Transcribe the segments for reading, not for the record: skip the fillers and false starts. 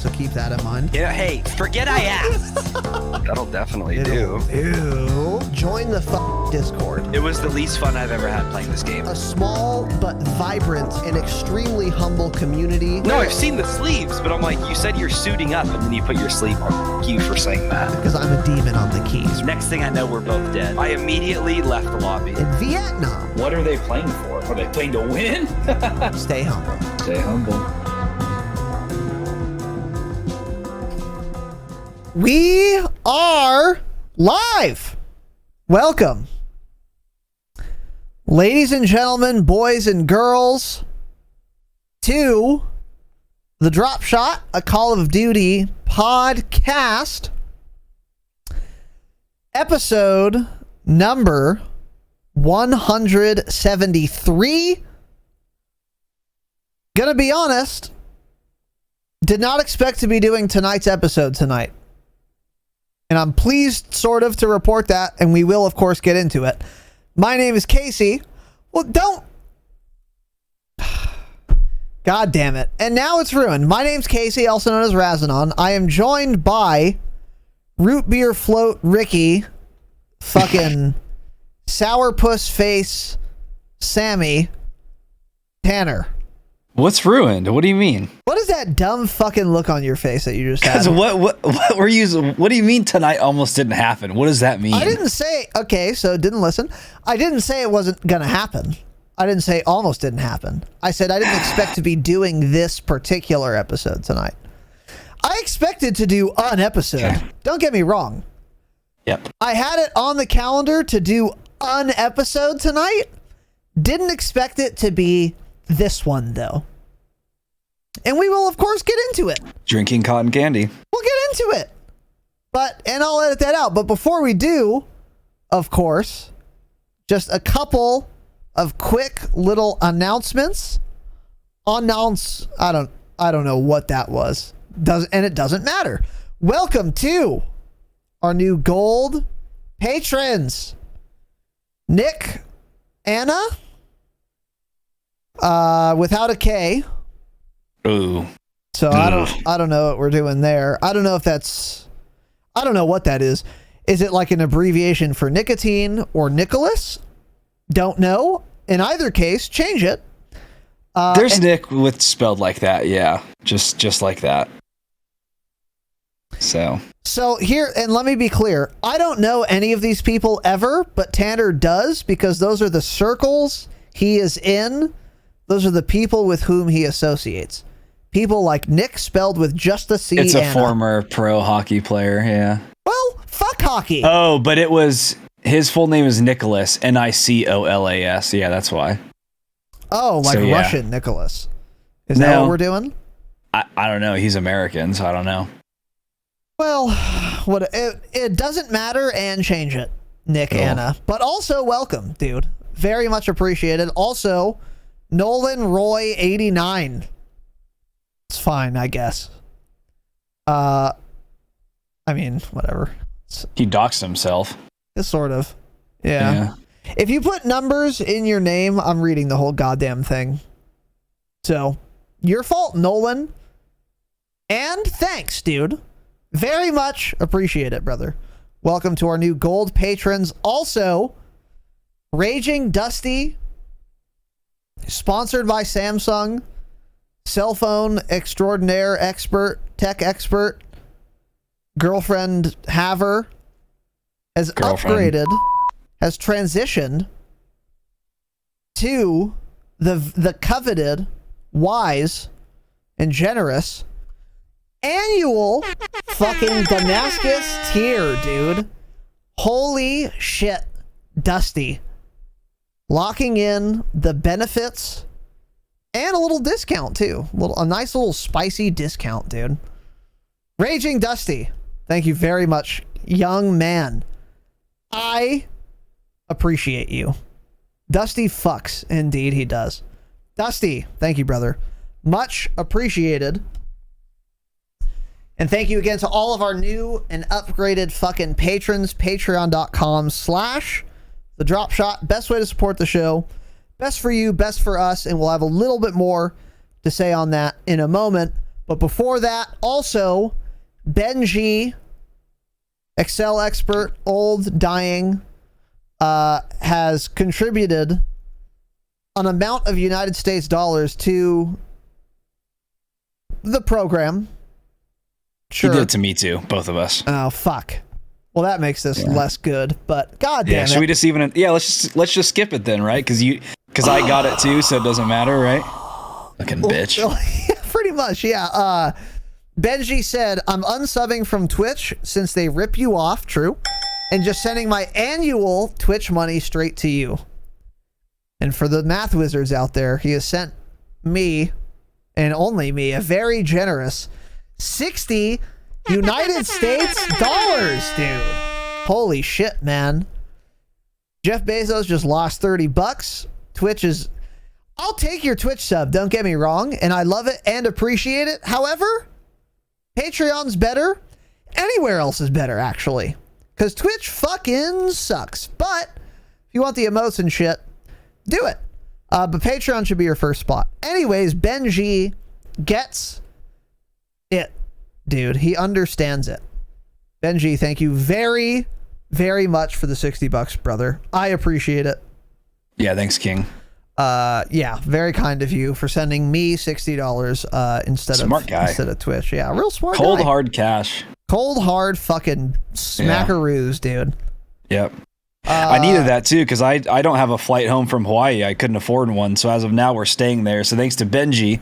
so keep that in mind. Yeah, hey, forget I asked. That'll definitely do. Ew. Join the Discord. It was the least fun I've ever had playing this game. A small but vibrant and extremely humble community. No, I've seen the sleeves, but I'm like, you said you're suiting up, and then you put your sleeve on. Thank you for saying that. Because I'm a demon on the keys. Next thing I know, we're both dead. I immediately left the lobby. In Vietnam. What are they playing for? Are they playing to win? Stay humble. Stay humble. We are live. Welcome. Ladies and gentlemen, boys and girls, to the Dropshot, a Call of Duty podcast, episode number 173. Gonna be honest, did not expect to be doing tonight's episode tonight. And I'm pleased, sort of, to report that, and we will, of course, get into it. My name is Casey. Well, don't... God damn it. And now it's ruined. My name's Casey, also known as Razinon. I am joined by Root Beer Float Ricky, fucking Sourpuss Face Sammy, Tanner. What's ruined? What do you mean? What is that dumb fucking look on your face that you just had? What were you? What do you mean tonight almost didn't happen? What does that mean? I didn't say, okay, so didn't listen. I didn't say it wasn't going to happen. I didn't say almost didn't happen. I said I didn't expect to be doing this particular episode tonight. I expected to do an episode. Okay. Don't get me wrong. Yep. I had it on the calendar to do an episode tonight. Didn't expect it to be this one, though. And we will, of course, get into it. Drinking cotton candy. We'll get into it. And I'll edit that out. But before we do, of course, just a couple of quick little announcements. I don't know what that was. And it doesn't matter. Welcome to our new gold patrons. Nick, Anna, without a K. Ooh. So I don't know what we're doing there. I don't know what that is. Is it like an abbreviation for nicotine or Nicholas? Don't know. In either case, change it. There's Nick with spelled like that. Yeah. Just like that. So here, and let me be clear. I don't know any of these people ever, but Tanner does, because those are the circles he is in. Those are the people with whom he associates. People like Nick, spelled with just a C. It's a Anna. former pro hockey player. Yeah. Well, fuck hockey. Oh, but it was his full name is Nicholas, Nicolas. Yeah, that's why. Oh, like So, yeah. Russian Nicholas. Is that what we're doing? I don't know. He's American, so I don't know. Well, it doesn't matter, and change it, Nick, Cool. Anna. But also, welcome, dude. Very much appreciated. Also, Nolan Roy 89. It's fine, I guess. I mean, whatever. He doxed himself. It's sort of. Yeah. If you put numbers in your name, I'm reading the whole goddamn thing. So, your fault, Nolan. And thanks, dude. Very much appreciate it, brother. Welcome to our new gold patrons. Also, Raging Dusty, sponsored by Samsung, cell phone extraordinaire expert, tech expert, girlfriend haver, has upgraded, has transitioned to the coveted, wise, and generous annual fucking Damascus tier, dude. Holy shit, Dusty. Locking in the benefits and a little discount too. A nice little spicy discount, dude. Raging Dusty, thank you very much, young man. I appreciate you. Dusty fucks. Indeed, he does. Dusty, thank you, brother. Much appreciated. And thank you again to all of our new and upgraded fucking patrons. Patreon.com/the Dropshot. Best way to support the show. Best for you, best for us. And we'll have a little bit more to say on that in a moment. But before that, also, Benji, Excel expert, old, dying, has contributed an amount of United States dollars to the program. Sure. He did it to me too, both of us. Oh, fuck. Well, that makes this less good, but god damn it. Should we just even? Yeah, let's just skip it then, right? Because I got it too, so it doesn't matter, right? Fucking bitch. Yeah, pretty much, yeah. Benji said, I'm unsubbing from Twitch since they rip you off, true, and just sending my annual Twitch money straight to you. And for the math wizards out there, he has sent me, and only me, a very generous 60 United States dollars, dude. Holy shit, man. Jeff Bezos just lost $30. Twitch is... I'll take your Twitch sub, don't get me wrong, and I love it and appreciate it. However, Patreon's better. Anywhere else is better, actually. Because Twitch fucking sucks. But if you want the emotes and shit, do it. But Patreon should be your first spot. Anyways, Benji gets it, dude. He understands it. Benji, thank you very, very much for the $60, brother. I appreciate it. Yeah, thanks, King. Yeah, very kind of you for sending me $60 instead of Twitch. Yeah, real smart Cold guy. hard cash. Cold hard fucking smackaroos, dude. Yep. I needed that too because I don't have a flight home from Hawaii. I couldn't afford one, so as of now we're staying there. So thanks to Benji,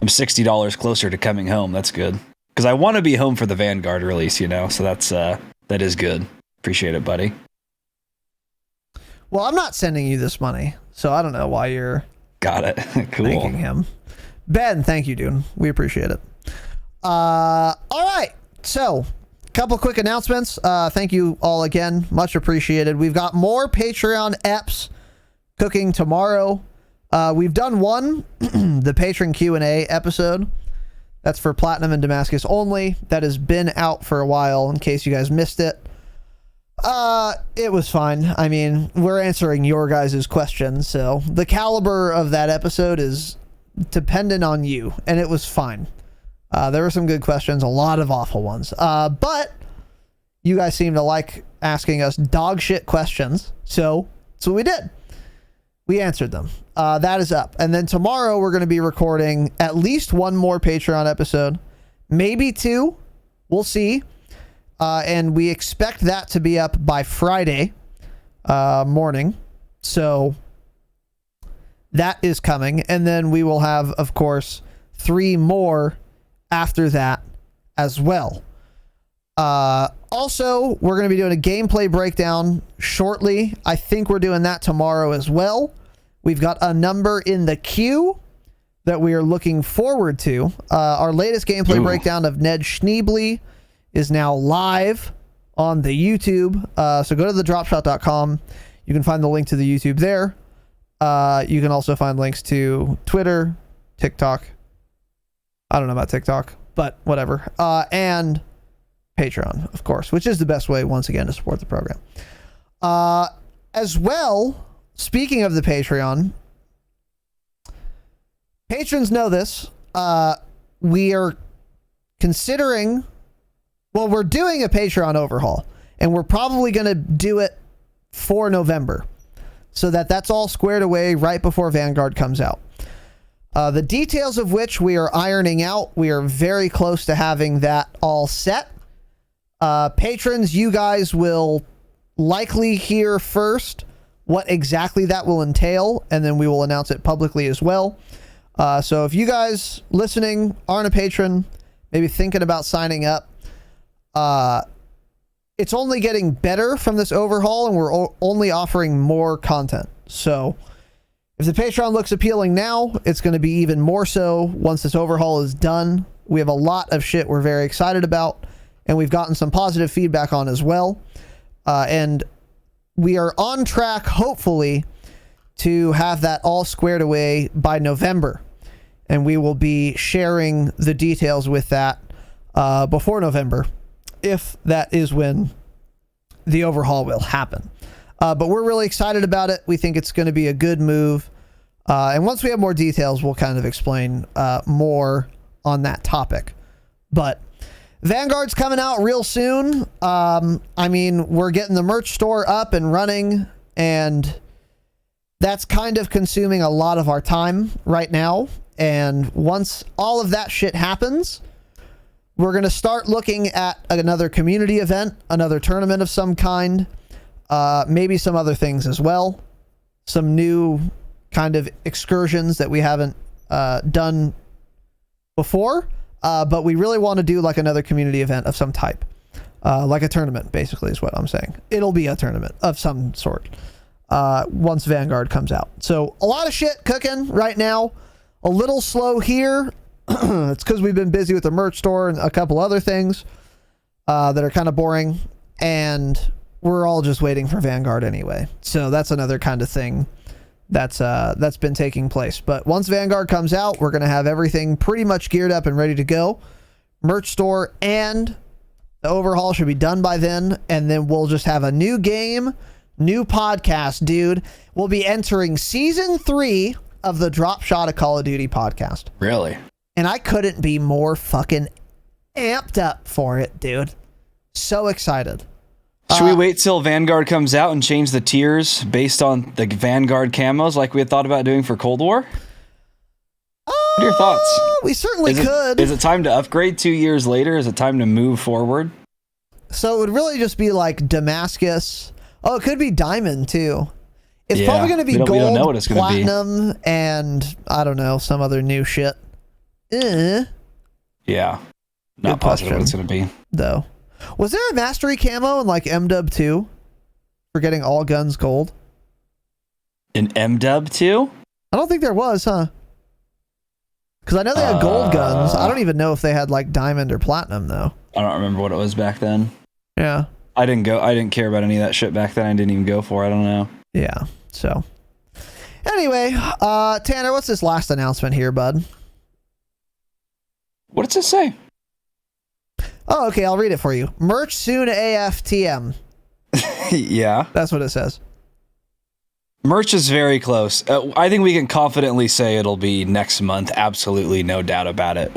I'm $60 closer to coming home. That's good because I want to be home for the Vanguard release, you know. So that is good. Appreciate it, buddy. Well, I'm not sending you this money, so I don't know why you're got it. Cool. Thanking him. Ben, thank you, dude. We appreciate it. All right. So, a couple quick announcements. Thank you all again. Much appreciated. We've got more Patreon eps cooking tomorrow. We've done one, the patron Q&A episode. That's for Platinum and Damascus only. That has been out for a while in case you guys missed it. It was fine. I mean, we're answering your guys' questions, so the caliber of that episode is dependent on you, and it was fine. There were some good questions, a lot of awful ones. But you guys seem to like asking us dog shit questions, so that's what we did. We answered them. That is up. And then tomorrow we're going to be recording at least one more Patreon episode, maybe two. We'll see. And we expect that to be up by Friday morning. So that is coming. And then we will have, of course, 3 more after that as well. Also, we're going to be doing a gameplay breakdown shortly. I think we're doing that tomorrow as well. We've got a number in the queue that we are looking forward to. Our latest gameplay breakdown of Ned Schneebly is now live on the YouTube. So go to the dropshot.com. You can find the link to the YouTube there. You can also find links to Twitter, TikTok. I don't know about TikTok, but whatever. And Patreon, of course, which is the best way, once again, to support the program. As well, speaking of the Patreon, patrons know this. We are considering... Well, we're doing a Patreon overhaul, and we're probably going to do it for November so that that's all squared away right before Vanguard comes out. The details of which we are ironing out. We are very close to having that all set. Patrons, you guys will likely hear first what exactly that will entail, and then we will announce it publicly as well. So if you guys listening aren't a patron, maybe thinking about signing up, it's only getting better from this overhaul, and we're only offering more content. So if the Patreon looks appealing now, it's going to be even more so once this overhaul is done. We have a lot of shit we're very excited about, and we've gotten some positive feedback on as well. And we are on track, hopefully, to have that all squared away by November. And we will be sharing the details with that before November, if that is when the overhaul will happen. But we're really excited about it. We think it's going to be a good move. And once we have more details, we'll kind of explain more on that topic. But Vanguard's coming out real soon. I mean, we're getting the merch store up and running, and that's kind of consuming a lot of our time right now. And once all of that shit happens, we're going to start looking at another community event, another tournament of some kind, maybe some other things as well. Some new kind of excursions that we haven't done before. But we really want to do like another community event of some type. Like a tournament, basically, is what I'm saying. It'll be a tournament of some sort once Vanguard comes out. So a lot of shit cooking right now. A little slow here. It's because we've been busy with the merch store and a couple other things that are kind of boring. And we're all just waiting for Vanguard anyway. So that's another kind of thing that's been taking place. But once Vanguard comes out, we're going to have everything pretty much geared up and ready to go. Merch store and the overhaul should be done by then. And then we'll just have a new game, new podcast, dude. We'll be entering season 3 of the Dropshot of Call of Duty podcast. Really? And I couldn't be more fucking amped up for it, dude. So excited. Should we wait till Vanguard comes out and change the tiers based on the Vanguard camos like we had thought about doing for Cold War? What are your thoughts? We certainly Is could. it time to upgrade 2 years later? Is it time to move forward? So it would really just be like Damascus. Oh, it could be Diamond too. It's Yeah, probably going to be we don't know gold, what it's gonna be. platinum, and I don't know, some other new shit. Yeah. Not Good positive what question. it's going to be. Though. Was there a mastery camo in like MW 2 for getting all guns gold? In MW 2? I don't think there was, huh? Because I know they had gold guns. I don't even know if they had like diamond or platinum though. I don't remember what it was back then. Yeah. I didn't care about any of that shit back then. I didn't even go for it. I don't know. Yeah. So anyway, Tanner, what's this last announcement here, bud? What does it say? Oh, okay, I'll read it for you. Merch soon AFTM. Yeah. That's what it says. Merch is very close. I think we can confidently say it'll be next month. Absolutely, no doubt about it.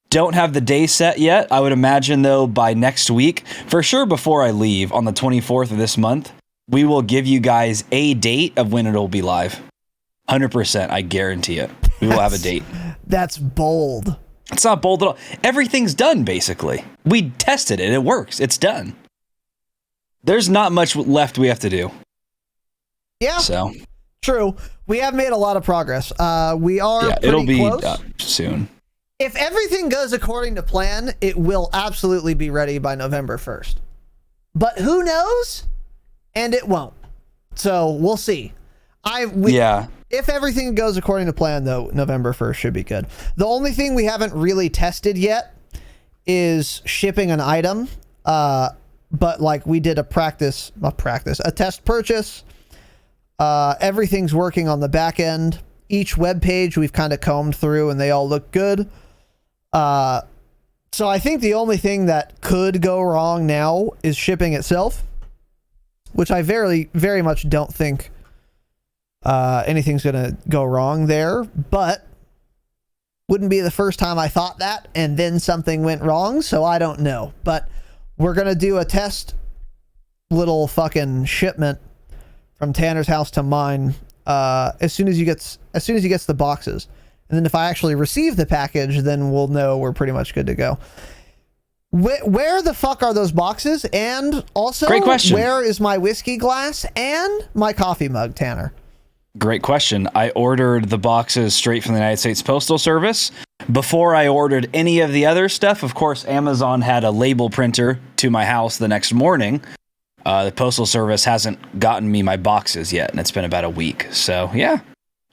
Don't have the day set yet. I would imagine, though, by next week, for sure before I leave on the 24th of this month, we will give you guys a date of when it'll be live. 100%, I guarantee it. We will have a date. That's bold. It's not bold at all. Everything's done, basically. We tested it. It works. It's done. There's not much left we have to do. Yeah, So, true. We have made a lot of progress. We are yeah, pretty it'll be close. Soon. If everything goes according to plan, it will absolutely be ready by November 1st. But who knows? And it won't. So we'll see. Yeah. If everything goes according to plan, though, November 1st should be good. The only thing we haven't really tested yet is shipping an item. But like we did a test purchase. Everything's working on the back end. Each web page we've kind of combed through and they all look good. So I think the only thing that could go wrong now is shipping itself, which I very, very much don't think anything's going to go wrong there, but wouldn't be the first time I thought that and then something went wrong, so I don't know. But we're going to do a test little fucking shipment from Tanner's house to mine as soon as he gets the boxes. And then if I actually receive the package, then we'll know we're pretty much good to go. Where the fuck are those boxes? And also, Great question. Where is my whiskey glass and my coffee mug, Tanner? Great question. I ordered the boxes straight from the United States Postal Service. Before I ordered any of the other stuff, of course, Amazon had a label printer to my house the next morning. The Postal Service hasn't gotten me my boxes yet, and it's been about a week. So, yeah,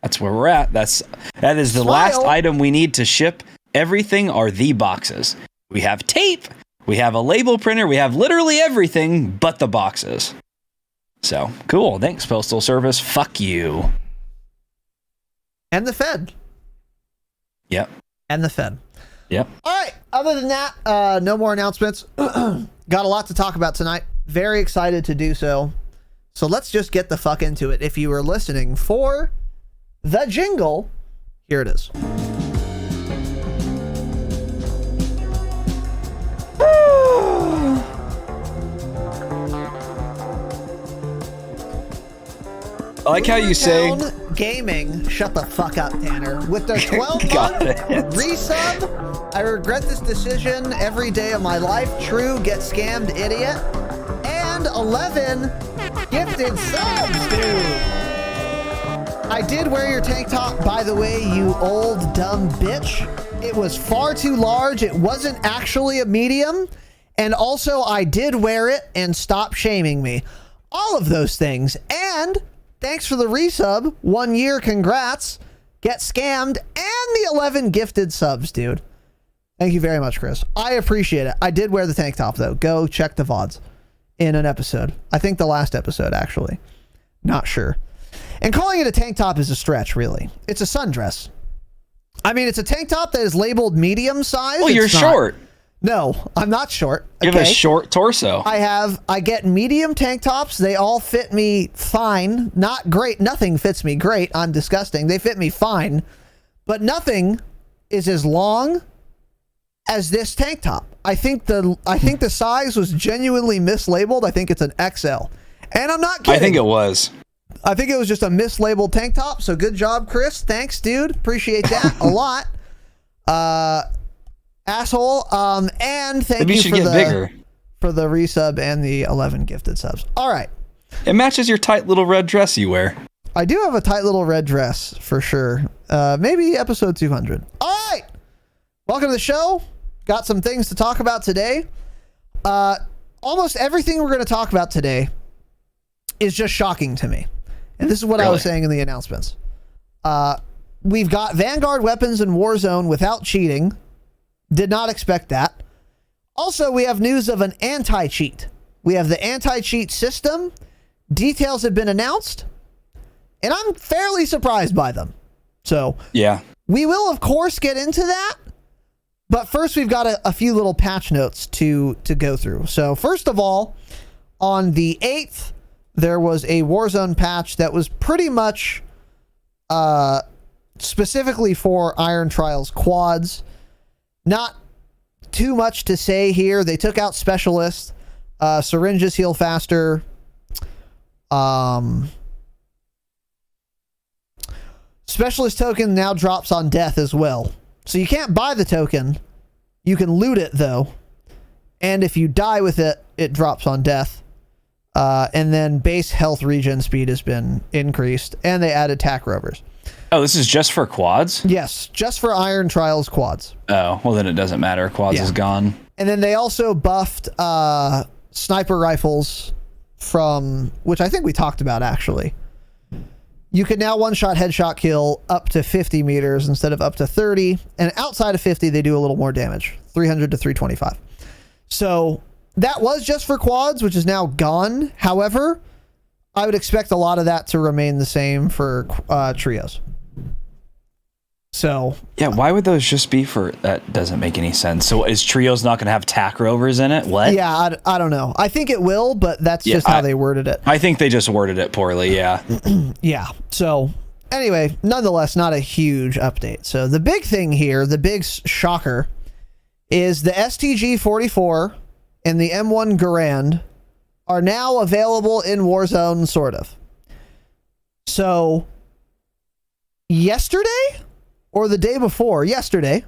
that's where we're at. That is the last item we need to ship. Everything are the boxes. We have tape. We have a label printer. We have literally everything but the boxes. So, cool. Thanks, Postal Service. Fuck you. And the Fed. Yep. And the Fed. Yep. All right. Other than that, no more announcements. Got a lot to talk about tonight. Very excited to do so. So let's just get the fuck into it. If you were listening for the jingle, here it is. like how you say Boomtown Gaming. Shut the fuck up, Tanner. With their 12 Got month it. resub, I regret this decision every day of my life. True, get scammed, idiot. And 11 gifted subs, dude. I did wear your tank top, by the way, you old dumb bitch. It was far too large. It wasn't actually a medium. And also, I did wear it, and stop shaming me. All of those things. And thanks for the resub. 1 year, congrats. Get scammed. And the 11 gifted subs, dude. Thank you very much, Chris. I appreciate it. I did wear the tank top, though. Go check the VODs in an episode. I think the last episode, actually. Not sure. And calling it a tank top is a stretch, really. It's a sundress. I mean, it's a tank top that is labeled medium size. well, you're short. No, I'm not short. You have a short torso. I get medium tank tops. They all fit me fine. Not great. Nothing fits me great. I'm disgusting. They fit me fine. But nothing is as long as this tank top. I think the size was genuinely mislabeled. I think it's an XL. And I'm not kidding. I think it was. I think it was just a mislabeled tank top. So good job, Chris. Thanks, dude. Appreciate that a lot. Asshole. And thank Maybe you you should get bigger. for the resub and the 11 gifted subs. All right. It matches your tight little red dress you wear. I do have a tight little red dress for sure. Maybe episode 200. All right. Welcome to the show. Got some things to talk about today. Almost everything we're going to talk about today is just shocking to me. And this is what I was saying in the announcements. We've got Vanguard weapons in Warzone without cheating. Did not expect that. Also, we have news of an anti-cheat. We have the anti-cheat system. Details have been announced. And I'm fairly surprised by them. So, yeah, we will, of course, get into that. But first, we've got a few little patch notes to go through. So, first of all, on the 8th, there was a Warzone patch that was pretty much specifically for Iron Trials quads. Not too much to say here. They took out Specialist. Syringes heal faster. Specialist token now drops on death as well. So you can't buy the token. You can loot it, though. And if you die with it, it drops on death. And then base health regen speed has been increased. And they added tac rovers. Oh, this is just for quads? Yes, just for Iron Trials quads. Oh, well then it doesn't matter. Quads is gone. And then they also buffed sniper rifles from, which I think we talked about actually. You can now one-shot headshot kill up to 50 meters instead of up to 30. And outside of 50, they do a little more damage, 300 to 325. So that was just for quads, which is now gone. However, I would expect a lot of that to remain the same for trios. So yeah, why would those just be for? That doesn't make any sense. So is trios not going to have tac rovers in it? What? Yeah, I don't know. I think it will, but that's just how they worded it. I think they just worded it poorly. Yeah. Yeah. So anyway, nonetheless, not a huge update. So the big thing here, the big shocker, is the STG-44 and the M1 Garand are now available in Warzone, sort of. So yesterday or the day before, yesterday,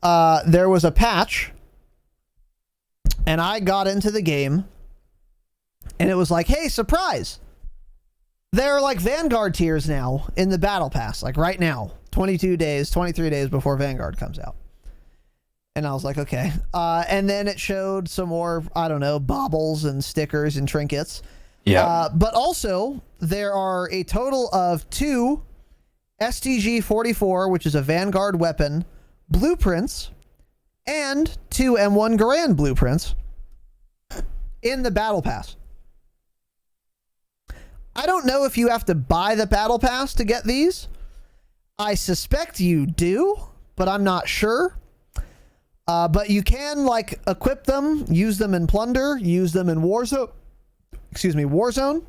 there was a patch and I got into the game and it was like, hey, surprise. There are like Vanguard tiers now in the battle pass, like right now, 22 days, 23 days before Vanguard comes out. And I was like, okay. And then it showed some more, I don't know, baubles and stickers and trinkets. Yeah. But also, there are a total of 2 STG-44, which is a Vanguard weapon, blueprints, and 2 M1 Garand blueprints in the battle pass. I don't know if you have to buy the battle pass to get these. I suspect you do, but I'm not sure. But you can like equip them, use them in Plunder, use them in Warzone. Warzone.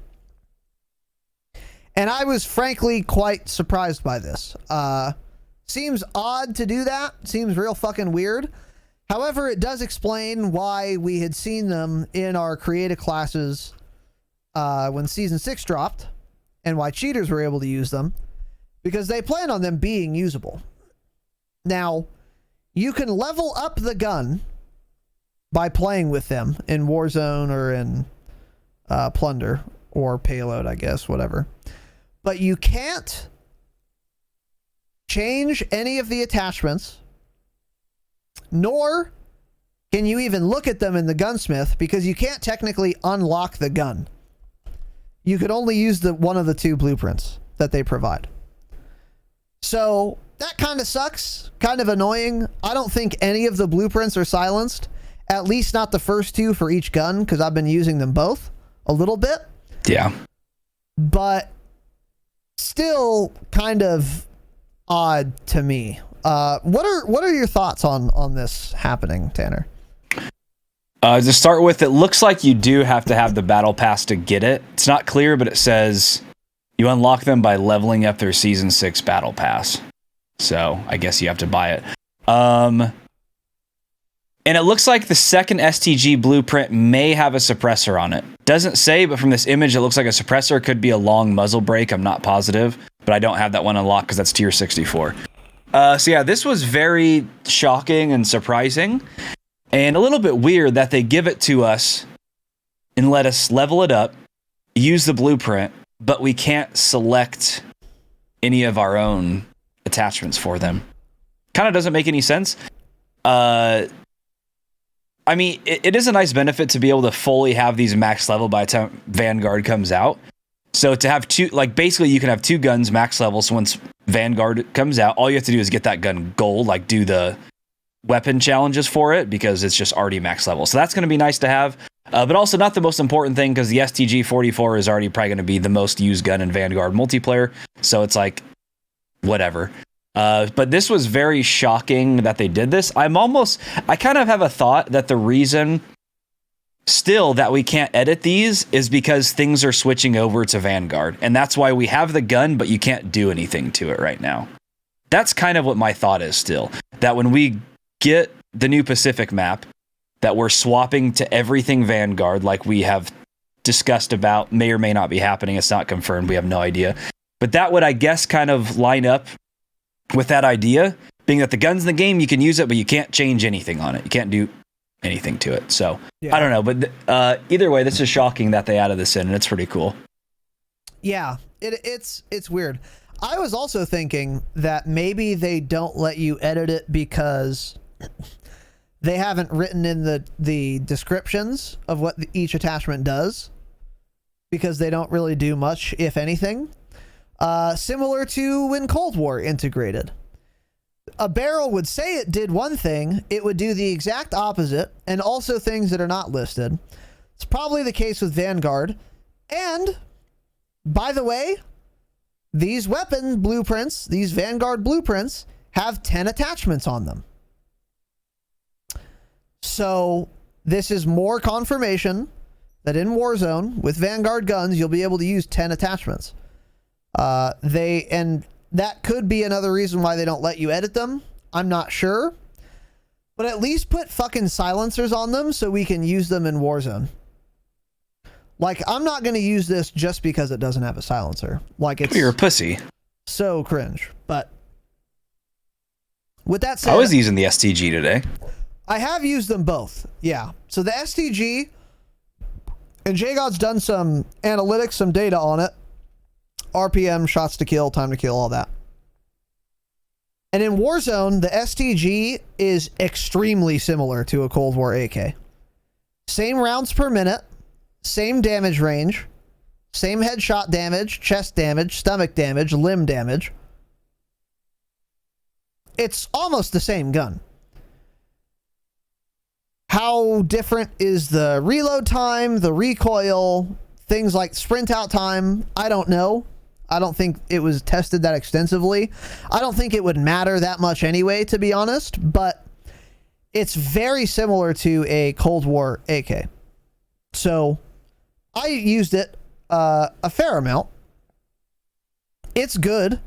And I was frankly quite surprised by this. Seems odd to do that. Seems real fucking weird. However, it does explain why we had seen them in our creative classes when Season 6 dropped. and why cheaters were able to use them, because they plan on them being usable. Now, you can level up the gun by playing with them in Warzone or in Plunder or Payload, I guess, whatever. But you can't change any of the attachments, nor can you even look at them in the gunsmith, because you can't technically unlock the gun. You could only use one of the two blueprints that they provide. So that kind of sucks, kind of annoying. I don't think any of the blueprints are silenced, at least not the first two for each gun, because I've been using them both a little bit. Yeah. But still kind of odd to me. What are your thoughts on this happening, Tanner? To start with, it looks like you do have to have the battle pass to get it. It's not clear, but it says you unlock them by leveling up their season 6 battle pass. So I guess you have to buy it. And it looks like the second STG blueprint may have a suppressor on it. Doesn't say, but from this image, it looks like a suppressor. Could be a long muzzle brake. I'm not positive, but I don't have that one unlocked because that's tier 64. So yeah, this was very shocking and surprising, and a little bit weird that they give it to us and let us level it up, use the blueprint, but we can't select any of our own attachments for them. Kind of doesn't make any sense. I mean, it is a nice benefit to be able to fully have these max level by the time Vanguard comes out. So to have two, like basically you can have two guns max level. So once Vanguard comes out, all you have to do is get that gun gold, like do the weapon challenges for it, because it's just already max level. So that's going to be nice to have. But also not the most important thing, because the STG-44 is already probably going to be the most used gun in Vanguard multiplayer. So it's like, whatever. But this was very shocking that they did this. I kind of have a thought that the reason still that we can't edit these is because things are switching over to Vanguard. And that's why we have the gun, but you can't do anything to it right now. That's kind of what my thought is still. That when we get the new Pacific map, that we're swapping to everything Vanguard, like we have discussed about, may or may not be happening. It's not confirmed. We have no idea. But that would, I guess, kind of line up with that idea, being that the gun's in the game, you can use it, but you can't change anything on it. You can't do anything to it. So yeah. I don't know, but either way, this is shocking that they added this in, and it's pretty cool. Yeah, it's weird. I was also thinking that maybe they don't let you edit it because they haven't written in the descriptions of what each attachment does, because they don't really do much, if anything. Similar to when Cold War integrated. A barrel would say it did one thing, it would do the exact opposite, and also things that are not listed. It's probably the case with Vanguard. And, by the way, these weapon blueprints, these Vanguard blueprints, have 10 attachments on them. So, this is more confirmation that in Warzone, with Vanguard guns, you'll be able to use 10 attachments. And that could be another reason why they don't let you edit them. I'm not sure. But at least put fucking silencers on them so we can use them in Warzone. Like, I'm not going to use this just because it doesn't have a silencer. Like, it's... You're a pussy. So cringe. But with that said... I was using the STG today. I have used them both. Yeah. So the STG... And JGod's done some analytics, some data on it. RPM, shots to kill, time to kill, all that. And in Warzone, the STG is extremely similar to a Cold War AK. Same rounds per minute, same damage range, same headshot damage, chest damage, stomach damage, limb damage. It's almost the same gun. How different is the reload time, the recoil, things like sprint out time? I don't know. I don't think it was tested that extensively. I don't think it would matter that much anyway, to be honest, but it's very similar to a Cold War AK. So I used it a fair amount. It's good.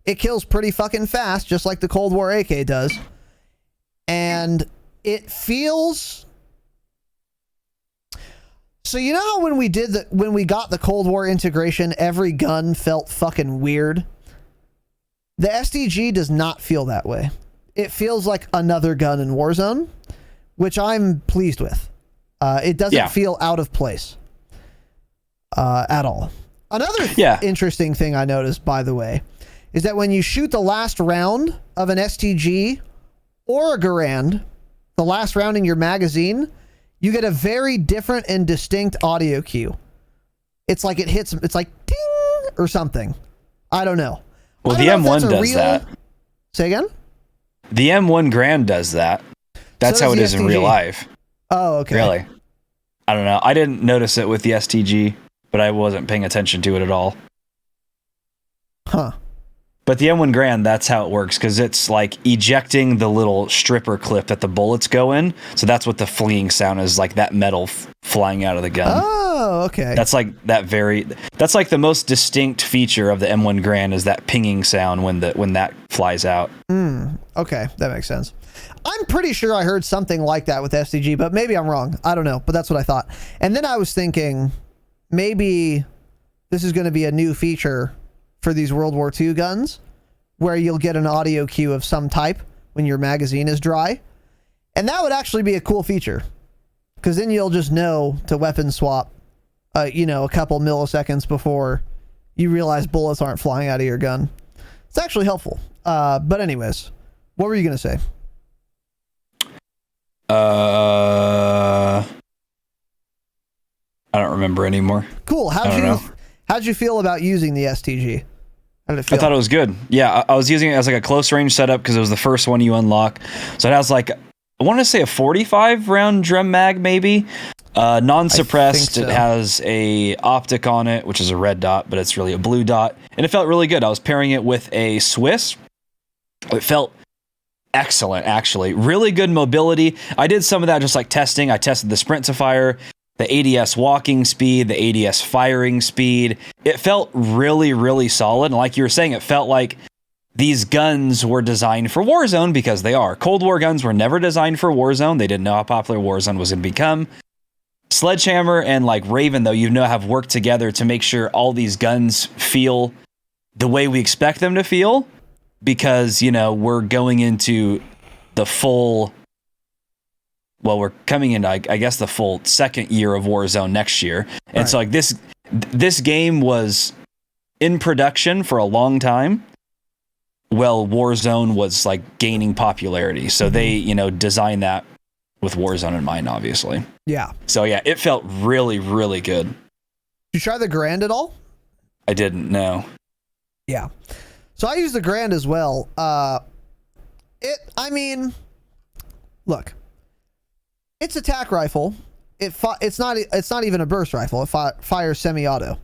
It kills pretty fucking fast, just like the Cold War AK does. And it feels... So you know how when we got the Cold War integration, every gun felt fucking weird? The STG does not feel that way. It feels like another gun in Warzone, which I'm pleased with. It doesn't feel out of place at all. Another interesting thing I noticed, by the way, is that when you shoot the last round of an STG or a Garand, the last round in your magazine, you get a very different and distinct audio cue. It's like it hits, it's like ding or something. I don't know. Well, the M1 does that. Say again? The M1 Garand does that. That's how it is in real life. Oh, okay. Really? I don't know. I didn't notice it with the STG, but I wasn't paying attention to it at all. Huh. But the M1 Garand, that's how it works, because it's like ejecting the little stripper clip that the bullets go in. So that's what the flinging sound is, like that metal flying out of the gun. Oh, okay. That's like that's like the most distinct feature of the M1 Garand is that pinging sound when that flies out. Okay, that makes sense. I'm pretty sure I heard something like that with STG, but maybe I'm wrong. I don't know, but that's what I thought. And then I was thinking maybe this is going to be a new feature for these World War II guns where you'll get an audio cue of some type when your magazine is dry. And that would actually be a cool feature, because then you'll just know to weapon swap, a couple milliseconds before you realize bullets aren't flying out of your gun. It's actually helpful. But anyways, what were you going to say? I don't remember anymore. Cool. How'd you feel about using the STG? How did it feel? I thought it was good. Yeah, I was using it as like a close range setup because it was the first one you unlock. So it has like, I want to say a 45 round drum mag, maybe. Non-suppressed. So. It has a optic on it, which is a red dot, but it's really a blue dot. And it felt really good. I was pairing it with a Swiss. It felt excellent, actually. Really good mobility. I did some of that just like testing. I tested the sprint to fire, the ADS walking speed, the ADS firing speed. It felt really, really solid. And like you were saying, it felt like these guns were designed for Warzone, because they are. Cold War guns were never designed for Warzone. They didn't know how popular Warzone was going to become. Sledgehammer and like Raven, though, have worked together to make sure all these guns feel the way we expect them to feel, because, we're going into the full, we're coming into, I guess, the full second year of Warzone next year. And right. So like this game was in production for a long time. Well, Warzone was like gaining popularity. So they, designed that with Warzone in mind, obviously. Yeah. So yeah, it felt really, really good. Did you try the Garand at all? I didn't, no. Yeah. So I use the Garand as well. Look, it's a tac rifle. It's not even a burst rifle. It fires semi-auto.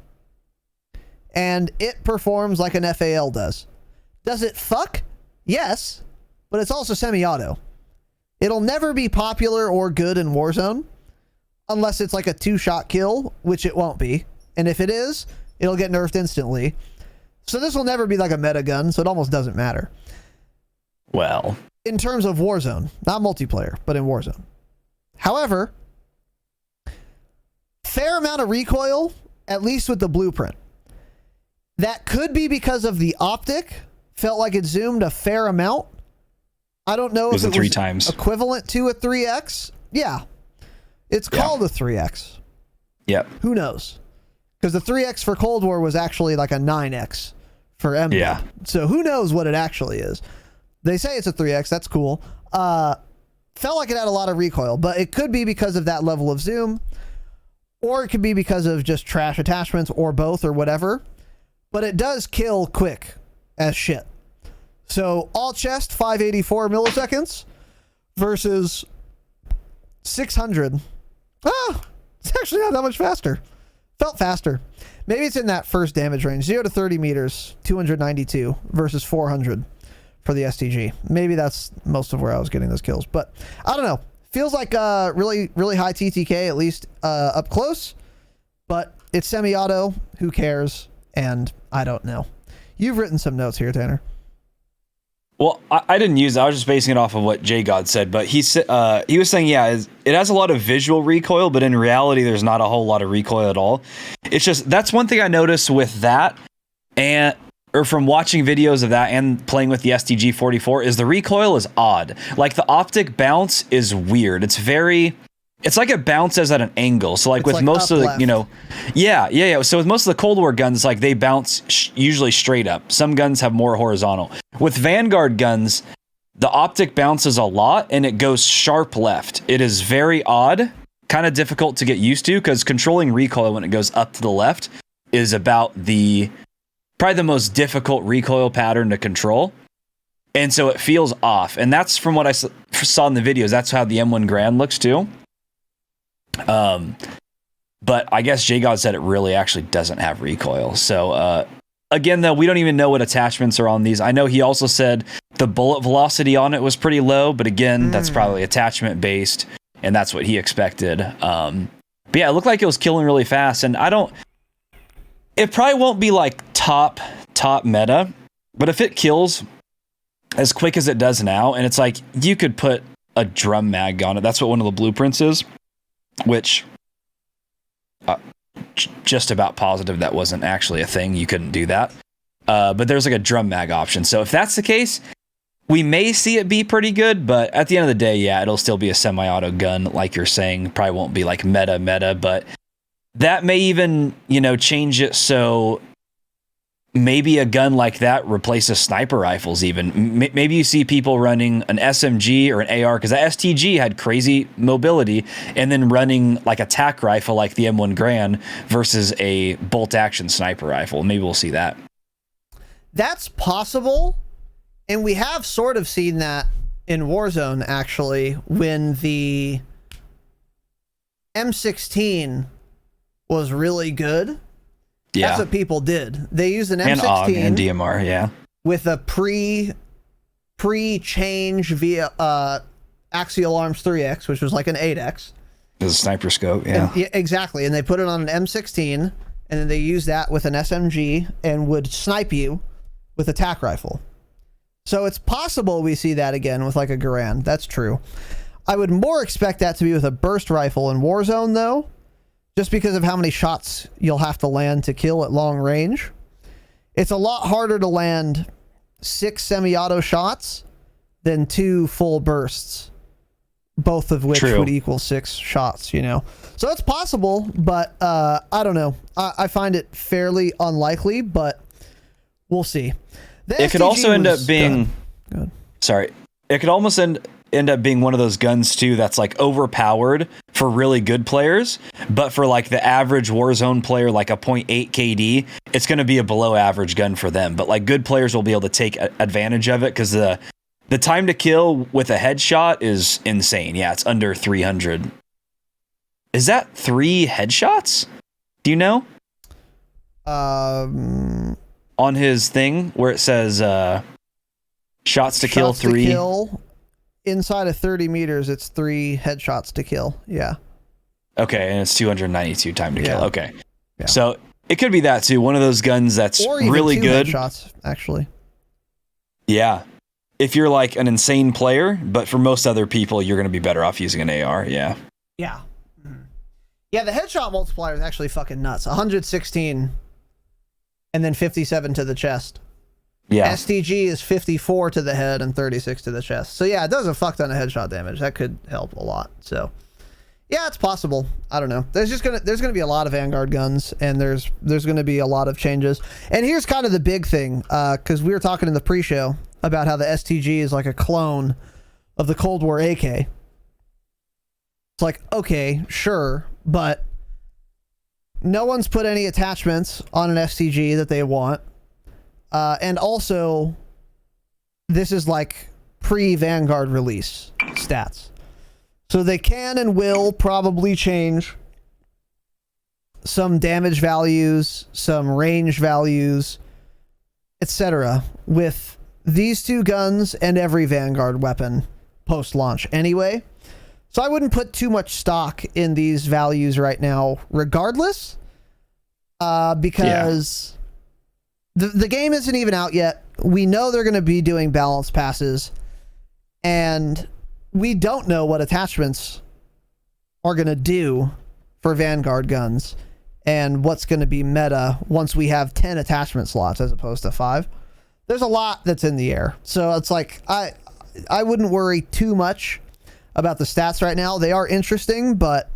And it performs like an FAL does. Does it fuck? Yes, but it's also semi-auto. It'll never be popular or good in Warzone unless it's like a 2-shot kill, which it won't be. And if it is, it'll get nerfed instantly. So this will never be like a meta gun, so it almost doesn't matter. Well, in terms of Warzone, not multiplayer, but in Warzone. However, fair amount of recoil, at least with the blueprint. That could be because of the optic. Felt like it zoomed a fair amount. I don't know if it was 3 times equivalent to a 3X. Yeah. It's called a 3X. Yep. Who knows? Because the 3X for Cold War was actually like a 9X for M1. Yeah. So who knows what it actually is? They say it's a 3X. That's cool. Felt like it had a lot of recoil, but it could be because of that level of zoom, or it could be because of just trash attachments, or both, or whatever. But it does kill quick as shit. So all chest 584 milliseconds versus 600. It's actually not that much faster. Felt faster. Maybe it's in that first damage range. 0 to 30 meters, 292 versus 400 for the STG. Maybe that's most of where I was getting those kills. But I don't know. Feels like really, really high TTK, at least up close. But it's semi-auto. Who cares? And I don't know. You've written some notes here, Tanner. Well, I didn't use it. I was just basing it off of what JGod said. But he was saying, it has a lot of visual recoil, but in reality, there's not a whole lot of recoil at all. It's just, that's one thing I noticed with that, or from watching videos of that and playing with the STG-44, is the recoil is odd. Like, the optic bounce is weird. It's like it bounces at an angle. So like, it's with like most of the, left. So with most of the Cold War guns, like, they bounce usually straight up. Some guns have more horizontal. With Vanguard guns, the optic bounces a lot and it goes sharp left. It is very odd, kind of difficult to get used to, because controlling recoil when it goes up to the left is probably the most difficult recoil pattern to control. And so it feels off. And that's from what I saw in the videos. That's how the M1 Garand looks too. But I guess JGod said it really actually doesn't have recoil. So, again, though, we don't even know what attachments are on these. I know he also said the bullet velocity on it was pretty low, but again, that's probably attachment based, and that's what he expected. But yeah, it looked like it was killing really fast, and it probably won't be like top meta, but if it kills as quick as it does now, and it's like, you could put a drum mag on it. That's what one of the blueprints is. Which, just about positive that wasn't actually a thing. You couldn't do that. But there's like a drum mag option. So if that's the case, we may see it be pretty good. But at the end of the day, yeah, it'll still be a semi-auto gun, like you're saying. Probably won't be like meta. But that may even, change it so maybe a gun like that replaces sniper rifles even. Maybe you see people running an SMG or an AR, because the STG had crazy mobility, and then running like a tac rifle like the M1 Garand versus a bolt action sniper rifle. Maybe we'll see that. That's possible. And we have sort of seen that in Warzone, actually, when the M16 was really good. Yeah. That's what people did. They used an M16 and AUG and DMR, yeah, with a pre-change via Axial Arms 3X, which was like an 8X. It was a sniper scope, yeah. Yeah, exactly. And they put it on an M16, and then they used that with an SMG and would snipe you with a tac rifle. So it's possible we see that again with like a Garand. That's true. I would more expect that to be with a burst rifle in Warzone, though, just because of how many shots you'll have to land to kill at long range. It's a lot harder to land 6 semi-auto shots than 2 full bursts, both of which would equal 6 shots, So it's possible, but I don't know. I find it fairly unlikely, but we'll see. It could also end up being... Sorry. It could almost end up being one of those guns too that's like overpowered for really good players, but for like the average Warzone player, like a 0.8 KD, it's going to be a below average gun for them. But like, good players will be able to take advantage of it, because the time to kill with a headshot is insane. Yeah, it's under 300. Is that 3 headshots? Do you know? On his thing where it says shots to kill 3. To kill. Inside of 30 meters, it's 3 headshots to kill. Yeah. Okay, and it's 292 time to kill. Okay. Yeah. So it could be that too. One of those guns that's or even really 2 good. Headshots, actually. Yeah. If you're like an insane player, but for most other people, you're going to be better off using an AR. Yeah. Yeah. Yeah, the headshot multiplier is actually fucking nuts. 116 and then 57 to the chest. Yeah. STG is 54 to the head and 36 to the chest. So yeah, it does a fuck ton of headshot damage. That could help a lot. So yeah, it's possible. I don't know. There's gonna be a lot of Vanguard guns, and there's gonna be a lot of changes. And here's kind of the big thing, because we were talking in the pre-show about how the STG is like a clone of the Cold War AK. It's like, okay, sure, but no one's put any attachments on an STG that they want. And also, this is like pre-Vanguard release stats. So they can and will probably change some damage values, some range values, etc. with these 2 guns and every Vanguard weapon post-launch anyway. So I wouldn't put too much stock in these values right now, regardless, because... Yeah. the game isn't even out yet. We know they're going to be doing balance passes, and we don't know what attachments are going to do for Vanguard guns and what's going to be meta once we have 10 attachment slots as opposed to 5. There's a lot that's in the air. So it's like, I wouldn't worry too much about the stats right now. They are interesting, but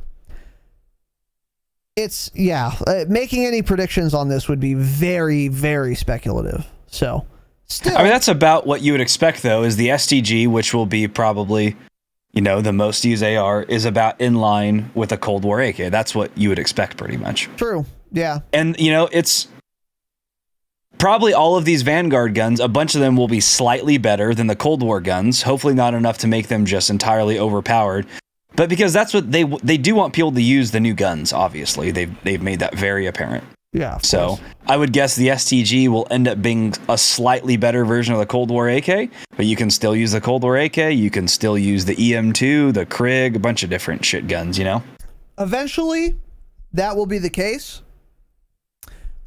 it's, making any predictions on this would be very, very speculative. So still, I mean, that's about what you would expect, though, is the STG, which will be probably, the most used AR, is about in line with a Cold War AK. That's what you would expect, pretty much. True. Yeah. And, it's probably all of these Vanguard guns, a bunch of them will be slightly better than the Cold War guns. Hopefully not enough to make them just entirely overpowered. But because that's what they do want people to use the new guns, obviously. They've made that very apparent. Yeah. So I would guess the STG will end up being a slightly better version of the Cold War AK, but you can still use the Cold War AK. You can still use the EM2, the Krig, a bunch of different shit guns, Eventually, that will be the case.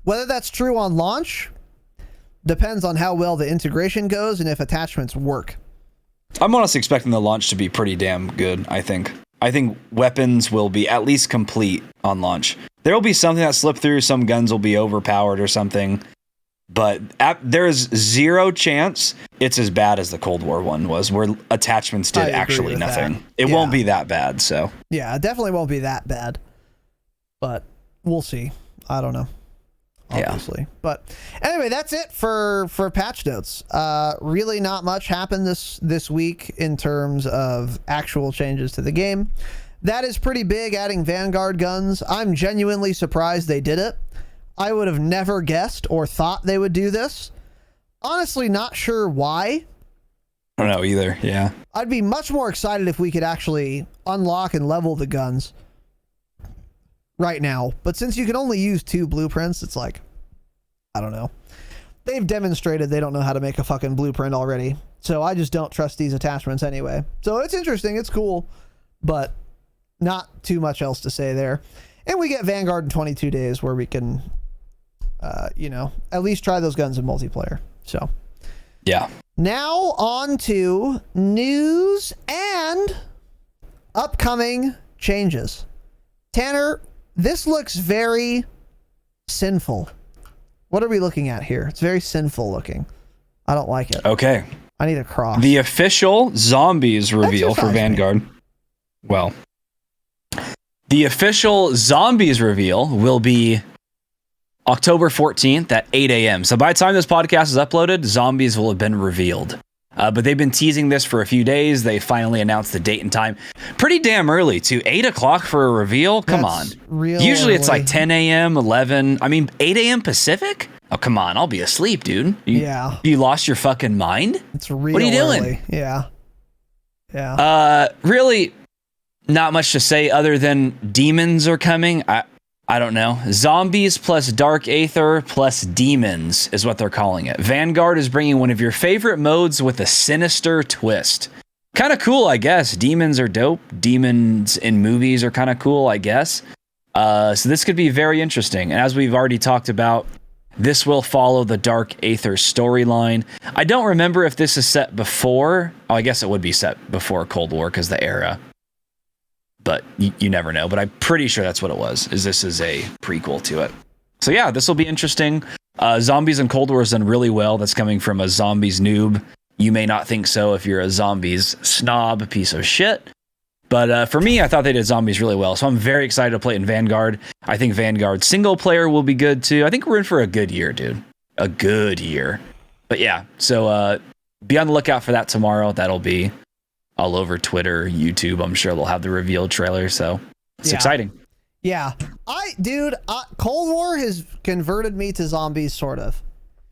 Whether that's true on launch depends on how well the integration goes and if attachments work. I'm honestly expecting the launch to be pretty damn good, I think. I think weapons will be at least complete on launch. There will be something that slipped through. Some guns will be overpowered or something. But there is zero chance it's as bad as the Cold War one was, where attachments did actually nothing. It won't be that bad, so. Yeah, it definitely won't be that bad. But we'll see. I don't know. Obviously. Yeah. But anyway, that's it for patch notes. Really not much happened this week in terms of actual changes to the game. That is pretty big, adding Vanguard guns. I'm genuinely surprised they did it. I would have never guessed or thought they would do this. Honestly, not sure why. I don't know either, yeah. I'd be much more excited if we could actually unlock and level the guns right now. But since you can only use 2 blueprints, it's like, I don't know. They've demonstrated they don't know how to make a fucking blueprint already. So I just don't trust these attachments anyway. So it's interesting, it's cool, but not too much else to say there. And we get Vanguard in 22 days where we can, at least try those guns in multiplayer. So, yeah. Now on to news and upcoming changes. Tanner, this looks very sinful. What are we looking at here? It's very sinful looking. I don't like it. Okay. I need a cross. The official zombies reveal for Vanguard. Well, the official zombies reveal will be October 14th at 8 a.m. So by the time this podcast is uploaded, zombies will have been revealed. But they've been teasing this for a few days. They finally announced the date and time. Pretty damn early, too. 8 o'clock for a reveal? Come on. Usually it's like 10 a.m., 11. 8 a.m. Pacific? Oh, come on. I'll be asleep, dude. You lost your fucking mind? It's real What are you early. doing? Yeah. Really, not much to say other than demons are coming. I don't know. Zombies plus Dark Aether plus demons is what they're calling it. Vanguard is bringing one of your favorite modes with a sinister twist. Kind of cool, I guess. Demons are dope. Demons in movies are kind of cool, I guess. So this could be very interesting. And as we've already talked about, this will follow the Dark Aether storyline. I don't remember if this is set before. Oh, I guess it would be set before Cold War because the era. But you never know. But I'm pretty sure that's what it was. This is a prequel to it. So yeah, this will be interesting. Zombies and Cold War has done really well. That's coming from a zombies noob. You may not think so if you're a zombies snob piece of shit. But for me, I thought they did zombies really well. So I'm very excited to play in Vanguard. I think Vanguard single player will be good too. I think we're in for a good year, dude. A good year. But yeah, so be on the lookout for that tomorrow. That'll be all over Twitter, YouTube. I'm sure they'll have the reveal trailer. So it's exciting. Yeah. Cold War has converted me to zombies, sort of.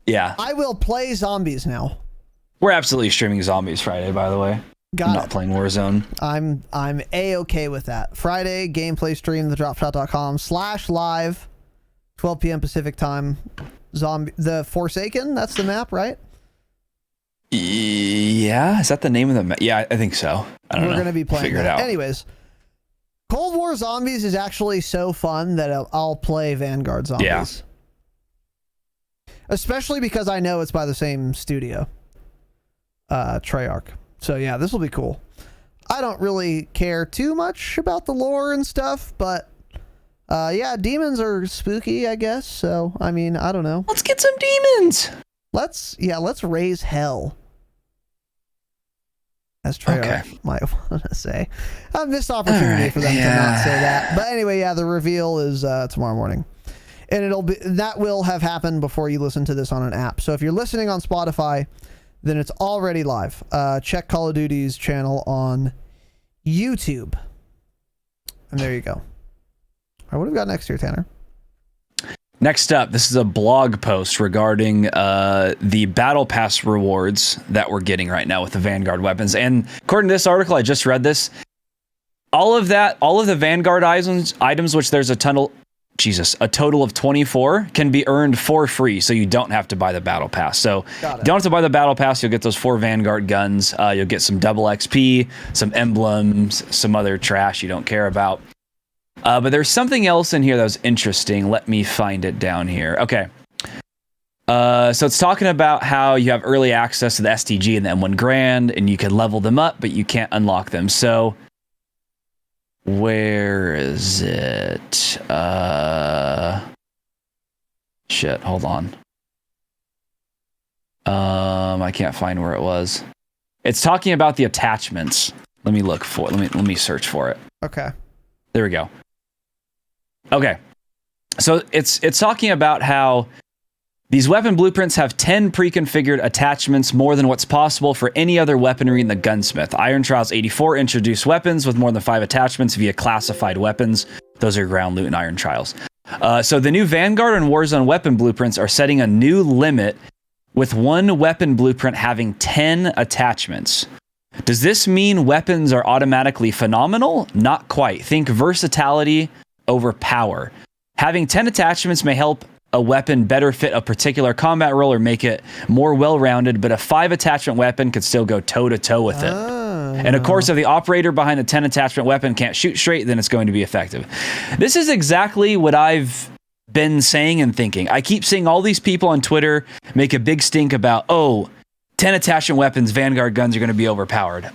Yeah. I will play zombies now. We're absolutely streaming Zombies Friday, by the way. I'm not playing Warzone. I'm A-okay with that. Friday, gameplay stream, thedropshot.com/live, 12 p.m. Pacific time. The Forsaken, that's the map, right? Yeah, is that the name of the map? Yeah, I think so. I don't know. We're going to be playing Figure that. it out. Anyways, Cold War Zombies is actually so fun that I'll play Vanguard Zombies. especially because I know it's by the same studio, Treyarch. So yeah, this will be cool. I don't really care too much about the lore and stuff, but yeah, demons are spooky, I guess. So I mean, I don't know. Let's get some demons. Let's raise hell. As Treyarch might want to say. A missed opportunity for them to not say that. But anyway, yeah, the reveal is tomorrow morning. And that will have happened before you listen to this on an app. So if you're listening on Spotify, then it's already live. Check Call of Duty's channel on YouTube. And there you go. All right, what have we got next here, Tanner? Next up, this is a blog post regarding the Battle Pass rewards that we're getting right now with the Vanguard weapons. And according to this article, I just read this, all of the Vanguard items, which there's a total of 24, can be earned for free, so you don't have to buy the Battle Pass. So you don't have to buy the Battle Pass, you'll get those 4 Vanguard guns, you'll get some double XP, some emblems, some other trash you don't care about. But there's something else in here that was interesting. Let me find it down here. Okay. So it's talking about how you have early access to the STG and the M1 Garand, and you can level them up, but you can't unlock them. So where is it? Shit, hold on. I can't find where it was. It's talking about the attachments. Let me search for it. Okay. There we go. Okay. So it's talking about how these weapon blueprints have 10 pre-configured attachments, more than what's possible for any other weaponry in the gunsmith. Iron Trials 84 introduced weapons with more than 5 attachments via classified weapons. Those are ground loot and Iron Trials. So the new Vanguard and Warzone weapon blueprints are setting a new limit, with one weapon blueprint having 10 attachments. Does this mean weapons are automatically phenomenal? Not quite. Think versatility over power. Having 10 attachments may help a weapon better fit a particular combat role or make it more well-rounded, but a 5 attachment weapon could still go toe-to-toe with it. And of course, if the operator behind the 10 attachment weapon can't shoot straight, then it's going to be effective. This is exactly what I've been saying and thinking. I keep seeing all these people on Twitter make a big stink about, 10 attachment weapons, Vanguard guns are going to be overpowered.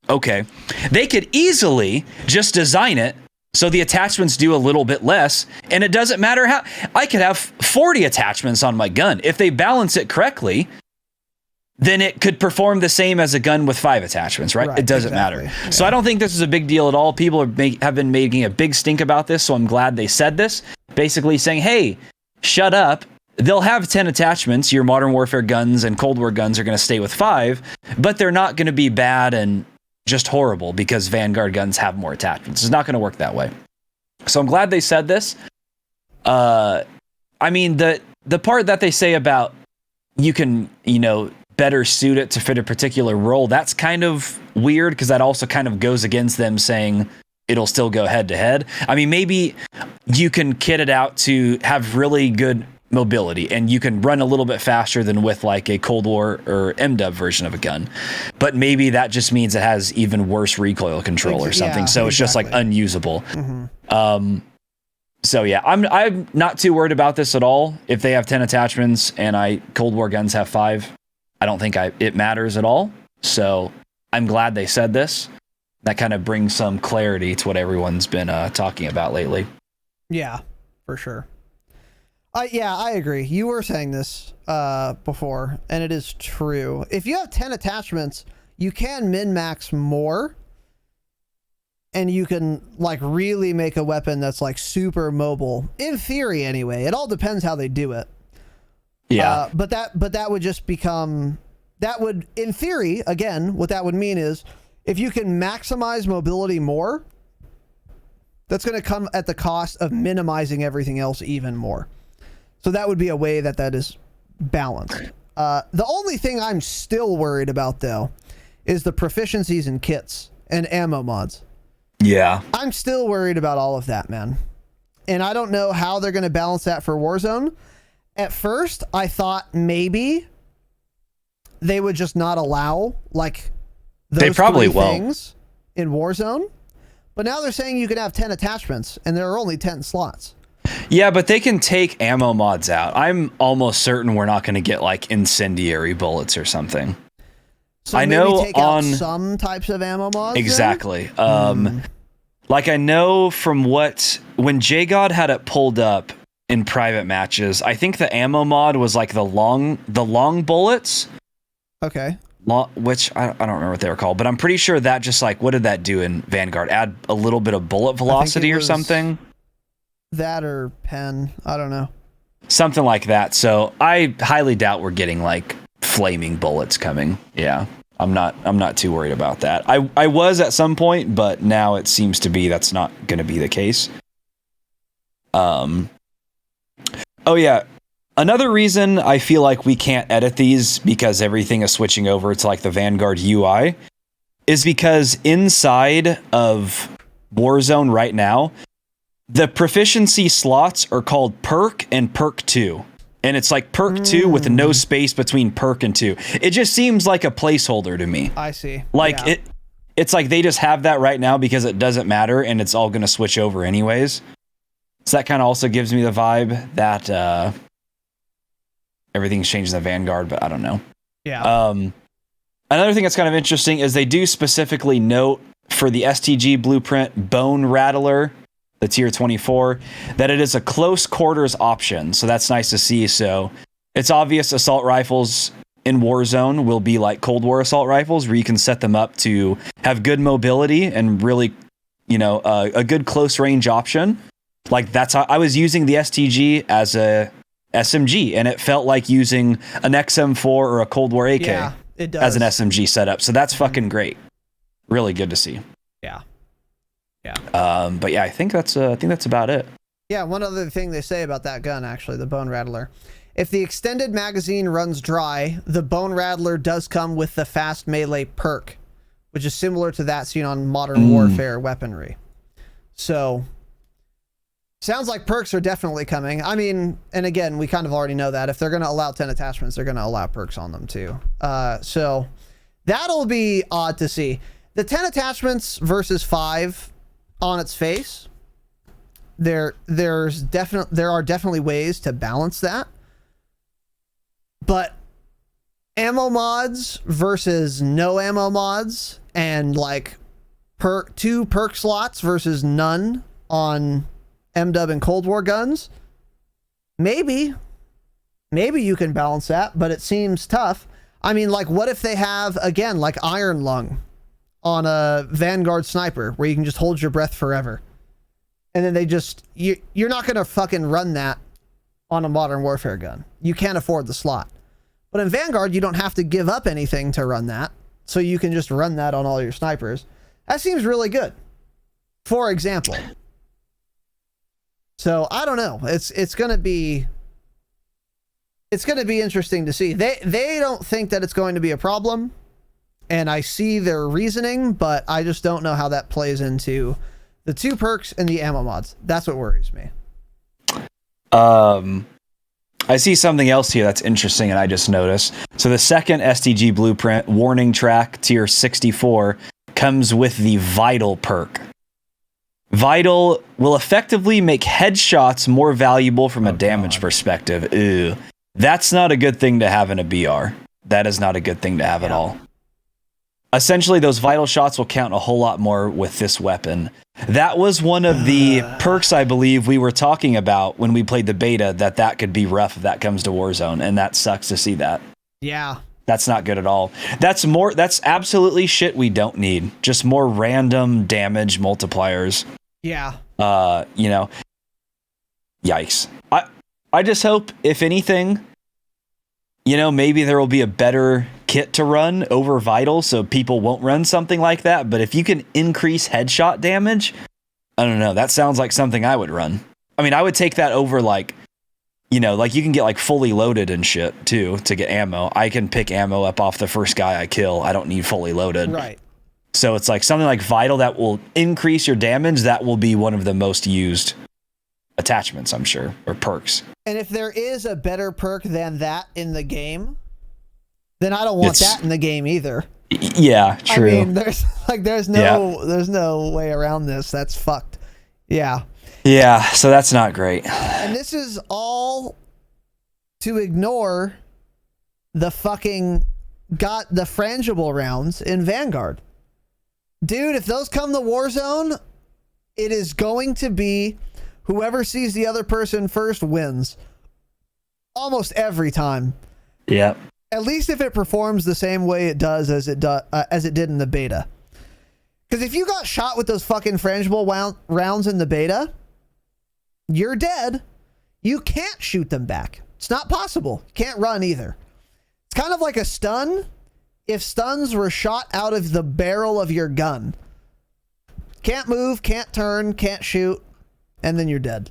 Okay. They could easily just design it so the attachments do a little bit less, and it doesn't matter how. I could have 40 attachments on my gun. If they balance it correctly, then it could perform the same as a gun with 5 attachments, right? It doesn't matter. Yeah. So I don't think this is a big deal at all. People have been making a big stink about this, so I'm glad they said this. Basically saying, hey, shut up. They'll have 10 attachments. Your Modern Warfare guns and Cold War guns are going to stay with 5, but they're not going to be bad and just horrible because Vanguard guns have more attachments. It's not going to work that way. So I'm glad they said this. I mean, the part that they say about you can, better suit it to fit a particular role, that's kind of weird because that also kind of goes against them saying it'll still go head to head. I mean, maybe you can kit it out to have really good mobility and you can run a little bit faster than with like a Cold War or MW version of a gun, but maybe that just means it has even worse recoil control or something. Yeah, so it's just like unusable. Mm-hmm. So yeah, I'm not too worried about this at all. If they have 10 attachments and Cold War guns have 5, I don't think it matters at all. So I'm glad they said this. That kind of brings some clarity to what everyone's been talking about lately. Yeah, for sure. Yeah, I agree. You were saying this before, and it is true. If you have 10 attachments, you can min-max more, and you can like really make a weapon that's like super mobile. In theory, anyway. It all depends how they do it. Yeah. But that would just become... That would, in theory, again, what that would mean is if you can maximize mobility more, that's going to come at the cost of minimizing everything else even more. So that would be a way that is balanced. The only thing I'm still worried about, though, is the proficiencies in kits and ammo mods. Yeah. I'm still worried about all of that, man. And I don't know how they're going to balance that for Warzone. At first, I thought maybe they would just not allow like those they probably 3 won't. Things in Warzone. But now they're saying you can have 10 attachments, and there are only 10 slots. Yeah, but they can take ammo mods out. I'm almost certain we're not going to get like incendiary bullets or something. So I maybe know take out on some types of ammo mods. exactly. Like I know from when J-God had it pulled up in private matches, I think the ammo mod was like the long bullets. Okay. Which I don't remember what they were called, but I'm pretty sure that just like, what did that do in Vanguard? Add a little bit of bullet velocity or something? That or pen. I don't know. Something like that. So I highly doubt we're getting like flaming bullets coming. Yeah. I'm not too worried about that. I was at some point, but now it seems to be that's not going to be the case. Oh yeah. Another reason I feel like we can't edit these because everything is switching over to like the Vanguard UI is because inside of Warzone right now, the proficiency slots are called perk and perk 2. And it's like perk 2 with no space between perk and 2. It just seems like a placeholder to me. I see. Like yeah. it's like they just have that right now because it doesn't matter and it's all going to switch over anyways. So that kind of also gives me the vibe that everything's changed in the Vanguard, but I don't know. Yeah. Another thing that's kind of interesting is they do specifically note for the STG blueprint Bone Rattler, the tier 24, that it is a close quarters option. So that's nice to see. So it's obvious assault rifles in Warzone will be like Cold War assault rifles where you can set them up to have good mobility and really, a good close range option. Like that's how I was using the STG as a SMG and it felt like using an XM4 or a Cold War AK it does. as an SMG setup. So that's fucking great. Really good to see. Yeah. But yeah, I think that's about it. Yeah, one other thing they say about that gun, actually, the Bone Rattler. If the extended magazine runs dry, the Bone Rattler does come with the fast melee perk, which is similar to that seen on Modern Warfare weaponry. So, sounds like perks are definitely coming. I mean, and again, we kind of already know that. If they're going to allow 10 attachments, they're going to allow perks on them too. So, that'll be odd to see. The 10 attachments versus 5 on its face, there are definitely ways to balance that, but ammo mods versus no ammo mods and like 2 perk slots versus none on MW and Cold War guns, maybe you can balance that, but it seems tough. I mean, like, what if they have again like Iron Lung on a Vanguard sniper where you can just hold your breath forever, and then you're not gonna fucking run that on a Modern Warfare gun. You can't afford the slot. But in Vanguard, you don't have to give up anything to run that, so you can just run that on all your snipers. That seems really good, for example. So I don't know. It's gonna be interesting to see. They don't think that it's going to be a problem. And I see their reasoning, but I just don't know how that plays into the 2 perks and the ammo mods. That's what worries me. I see something else here that's interesting, and I just noticed. So the second STG blueprint, Warning Track Tier 64, comes with the Vital perk. Vital will effectively make headshots more valuable from a damage perspective. Ew. That's not a good thing to have in a BR. That is not a good thing to have at all. Essentially, those vital shots will count a whole lot more with this weapon. That was one of the perks I believe we were talking about when we played the beta, that could be rough if that comes to Warzone, and that sucks to see that. Yeah. That's not good at all. That's absolutely shit we don't need. Just more random damage multipliers. Yeah. Yikes. I just hope, if anything, maybe there will be a better kit to run over Vital so people won't run something like that. But if you can increase headshot damage, I don't know. That sounds like something I would run. I mean, I would take that over like you can get like fully loaded and shit too to get ammo. I can pick ammo up off the first guy I kill. I don't need fully loaded. Right. So it's like something like Vital that will increase your damage. That will be one of the most used attachments, I'm sure, or perks. And if there is a better perk than that in the game, then I don't want that in the game either. Yeah, true. I mean, there's no way around this. That's fucked. Yeah. Yeah, so that's not great. And this is all to ignore the fucking the frangible rounds in Vanguard. Dude, if those come to Warzone, it is going to be whoever sees the other person first wins. Almost every time. Yeah. At least if it performs the same way it does as it did in the beta. Because if you got shot with those fucking frangible rounds in the beta, you're dead. You can't shoot them back. It's not possible. You can't run either. It's kind of like a stun if stuns were shot out of the barrel of your gun. Can't move, can't turn, can't shoot, and then you're dead.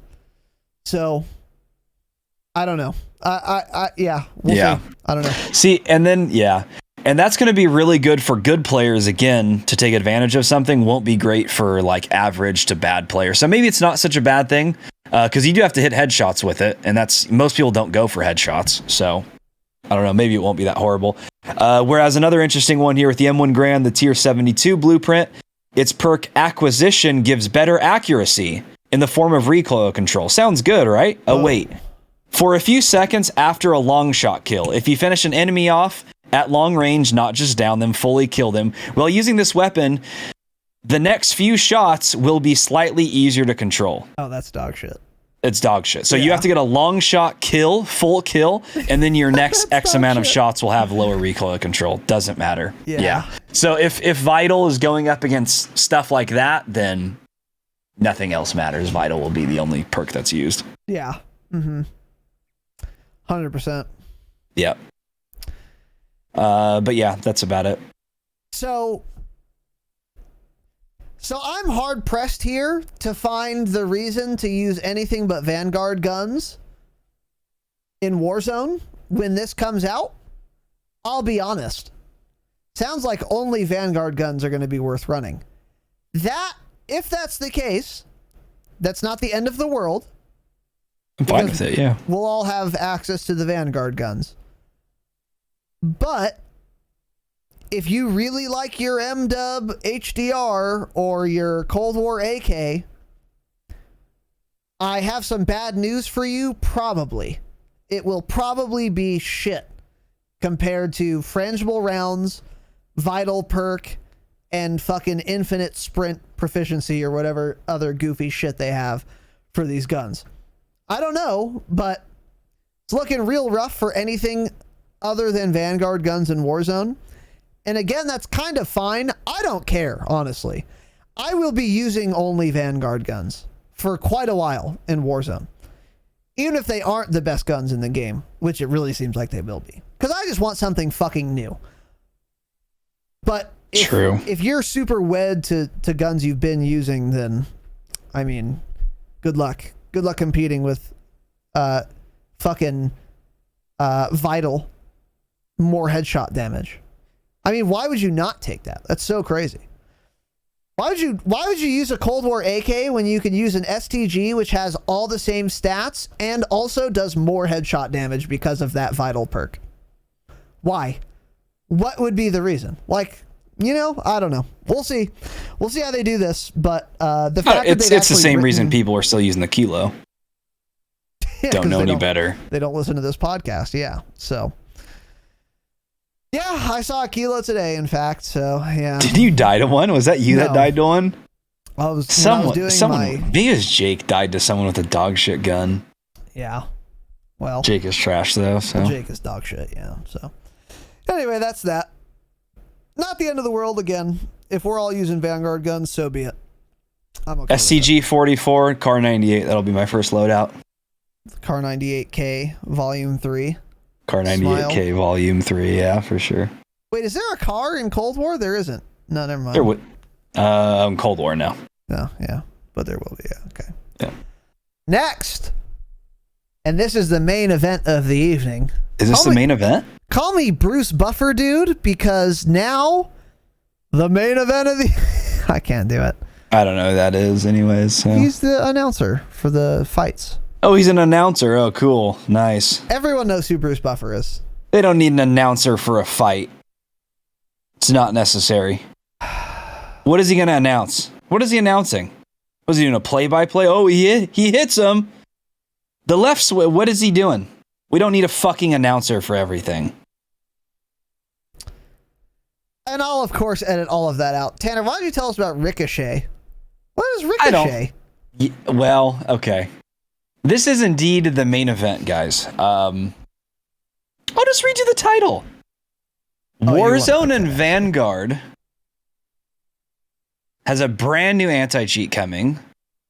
So, I don't know. Yeah, we'll see. I don't know. See, and then, yeah. And that's going to be really good for good players, again, to take advantage of something. Won't be great for, like, average to bad players. So maybe it's not such a bad thing, because you do have to hit headshots with it, and that's most people don't go for headshots. So, I don't know. Maybe it won't be that horrible. Whereas another interesting one here with the M1 Garand, the Tier 72 blueprint, its perk acquisition gives better accuracy in the form of recoil control. Sounds good, right? Oh, wait. For a few seconds after a long shot kill, if you finish an enemy off at long range, not just down them, fully kill them, while using this weapon, the next few shots will be slightly easier to control. Oh, that's dog shit. It's dog shit. So you have to get a long shot kill, full kill, and then your next X amount of shots will have lower recoil control. Doesn't matter. Yeah. So if Vital is going up against stuff like that, then nothing else matters. Vital will be the only perk that's used. Yeah. 100%. Yeah. But yeah, that's about it. So I'm hard pressed here to find the reason to use anything but Vanguard guns in Warzone when this comes out. I'll be honest. Sounds like only Vanguard guns are going to be worth running. If that's the case, that's not the end of the world. I'm fine with it, yeah. We'll all have access to the Vanguard guns. But if you really like your MW HDR or your Cold War AK, I have some bad news for you, probably. It will probably be shit compared to frangible rounds, vital perk, and fucking infinite sprint proficiency or whatever other goofy shit they have for these guns. I don't know, but it's looking real rough for anything other than Vanguard guns in Warzone. And again, that's kind of fine. I don't care, honestly. I will be using only Vanguard guns for quite a while in Warzone. Even if they aren't the best guns in the game, which it really seems like they will be. Because I just want something fucking new. But if you're super wed to guns you've been using, then, I mean, good luck. Good luck competing with fucking Vital. More headshot damage. I mean, why would you not take that? That's so crazy. Why would you use a Cold War AK when you could use an STG which has all the same stats and also does more headshot damage because of that vital perk? Why? What would be the reason? Like, you know, I don't know. We'll see. We'll see how they do this, but the fact that it's the same reason people are still using the kilo. Yeah, don't know any better. They don't listen to this podcast, yeah. So yeah, I saw a kilo today, in fact. So yeah. Did you die to one? Was that you that died to one? Someone. Maybe as Jake died to someone with a dog shit gun. Yeah. Well, Jake is trash though. So Jake is dog shit. Yeah. So anyway, that's that. Not the end of the world. Again, if we're all using Vanguard guns, so be it. I'm okay. STG-44 Car 98. That'll be my first loadout. Car 98K Volume 3. Car 98K Volume 3, yeah, for sure. Wait, is there a car in Cold War? There isn't. No, never mind. There would. Cold War, no. No, yeah, but there will be. Yeah, okay. Yeah. Next, and this is the main event of the evening. Is this the main event? Call me Bruce Buffer, dude, because now the main event of the. I can't do it. I don't know who that is, anyways. So. He's the announcer for the fights. Oh, he's an announcer. Oh, cool. Nice. Everyone knows who Bruce Buffer is. They don't need an announcer for a fight. It's not necessary. What is he going to announce? What is he announcing? Was he doing a play-by-play? Oh, he hits him. The left what is he doing? We don't need a fucking announcer for everything. And I'll, of course, edit all of that out. Tanner, why don't you tell us about Ricochet? What is Ricochet? Well, okay. This is indeed the main event, guys. I'll just read you the title. Warzone and Vanguard has a brand new anti-cheat coming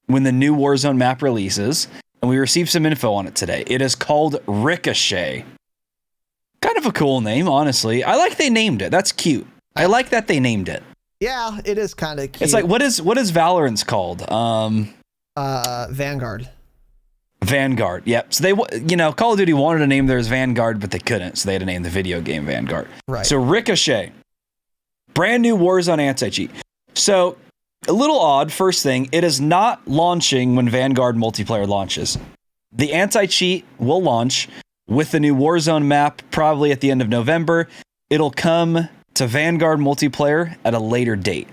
when the new Warzone map releases, and we received some info on it today. It is called Ricochet. Kind of a cool name, honestly. I like they named it. That's cute. I like that they named it. Yeah, it is kind of cute. It's like, what is Valorant's called? Vanguard. Vanguard. Yep. So they, Call of Duty wanted to name theirs Vanguard, but they couldn't. So they had to name the video game Vanguard. Right. So Ricochet, brand new Warzone anti-cheat. So a little odd. First thing, it is not launching when Vanguard multiplayer launches. The anti-cheat will launch with the new Warzone map probably at the end of November. It'll come to Vanguard multiplayer at a later date.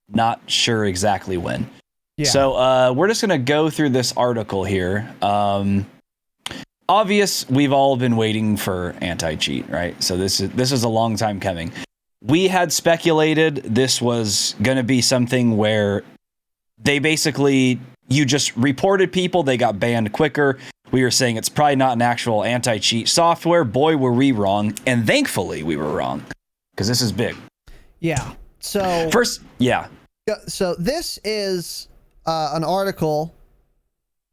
Not sure exactly when. Yeah. So we're just going to go through this article here. Obvious, we've all been waiting for anti-cheat, right? So this is a long time coming. We had speculated this was going to be something where they basically, you just reported people, they got banned quicker. We were saying it's probably not an actual anti-cheat software. Boy, were we wrong. And thankfully we were wrong, because this is big. Yeah. So first, yeah. So this is an article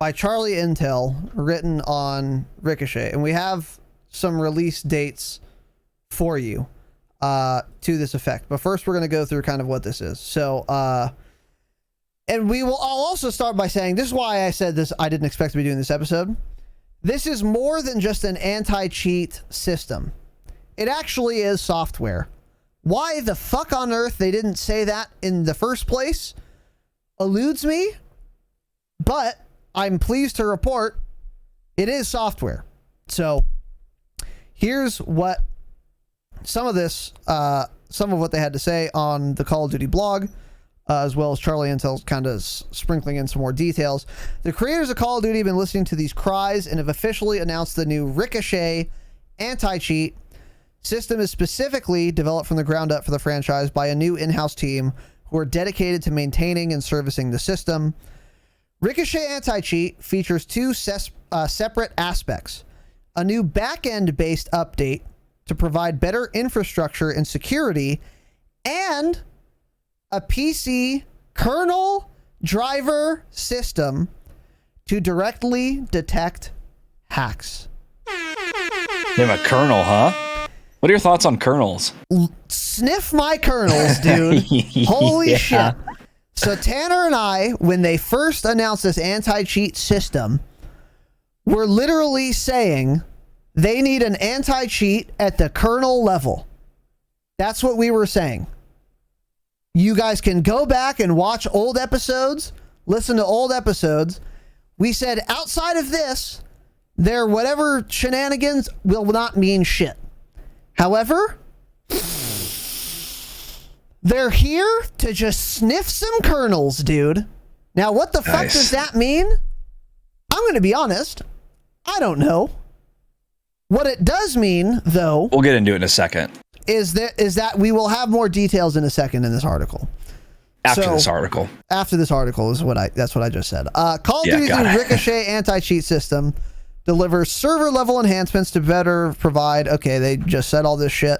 by Charlie Intel written on Ricochet, and we have some release dates for you to this effect. But first, we're going to go through kind of what this is. So, and I'll also start by saying this is why I said this. I didn't expect to be doing this episode. This is more than just an anti-cheat system. It actually is software. Why the fuck on earth they didn't say that in the first place eludes me, but I'm pleased to report it is software. So here's what some of what they had to say on the Call of Duty blog, as well as Charlie Intel's kind of sprinkling in some more details. The creators of Call of Duty have been listening to these cries and have officially announced the new Ricochet anti-cheat system is specifically developed from the ground up for the franchise by a new in-house team who are dedicated to maintaining and servicing the system. Ricochet anti-cheat features two separate aspects: a new back-end based update to provide better infrastructure and security, and a PC kernel driver system to directly detect hacks. They have a kernel, huh? What are your thoughts on kernels? Sniff my kernels, dude. Holy shit. So Tanner and I, when they first announced this anti-cheat system, were literally saying they need an anti-cheat at the kernel level. That's what we were saying. You guys can go back and watch old episodes, listen to old episodes. We said outside of this, their whatever shenanigans will not mean shit. However, they're here to just sniff some kernels, dude. Now, what the fuck does that mean? I'm going to be honest. I don't know. What it does mean, though... We'll get into it in a second. Is that we will have more details in a second in this article. After this article is that's what I just said. Call of Duty's new Ricochet anti-cheat system delivers server-level enhancements to better provide... Okay, they just said all this shit.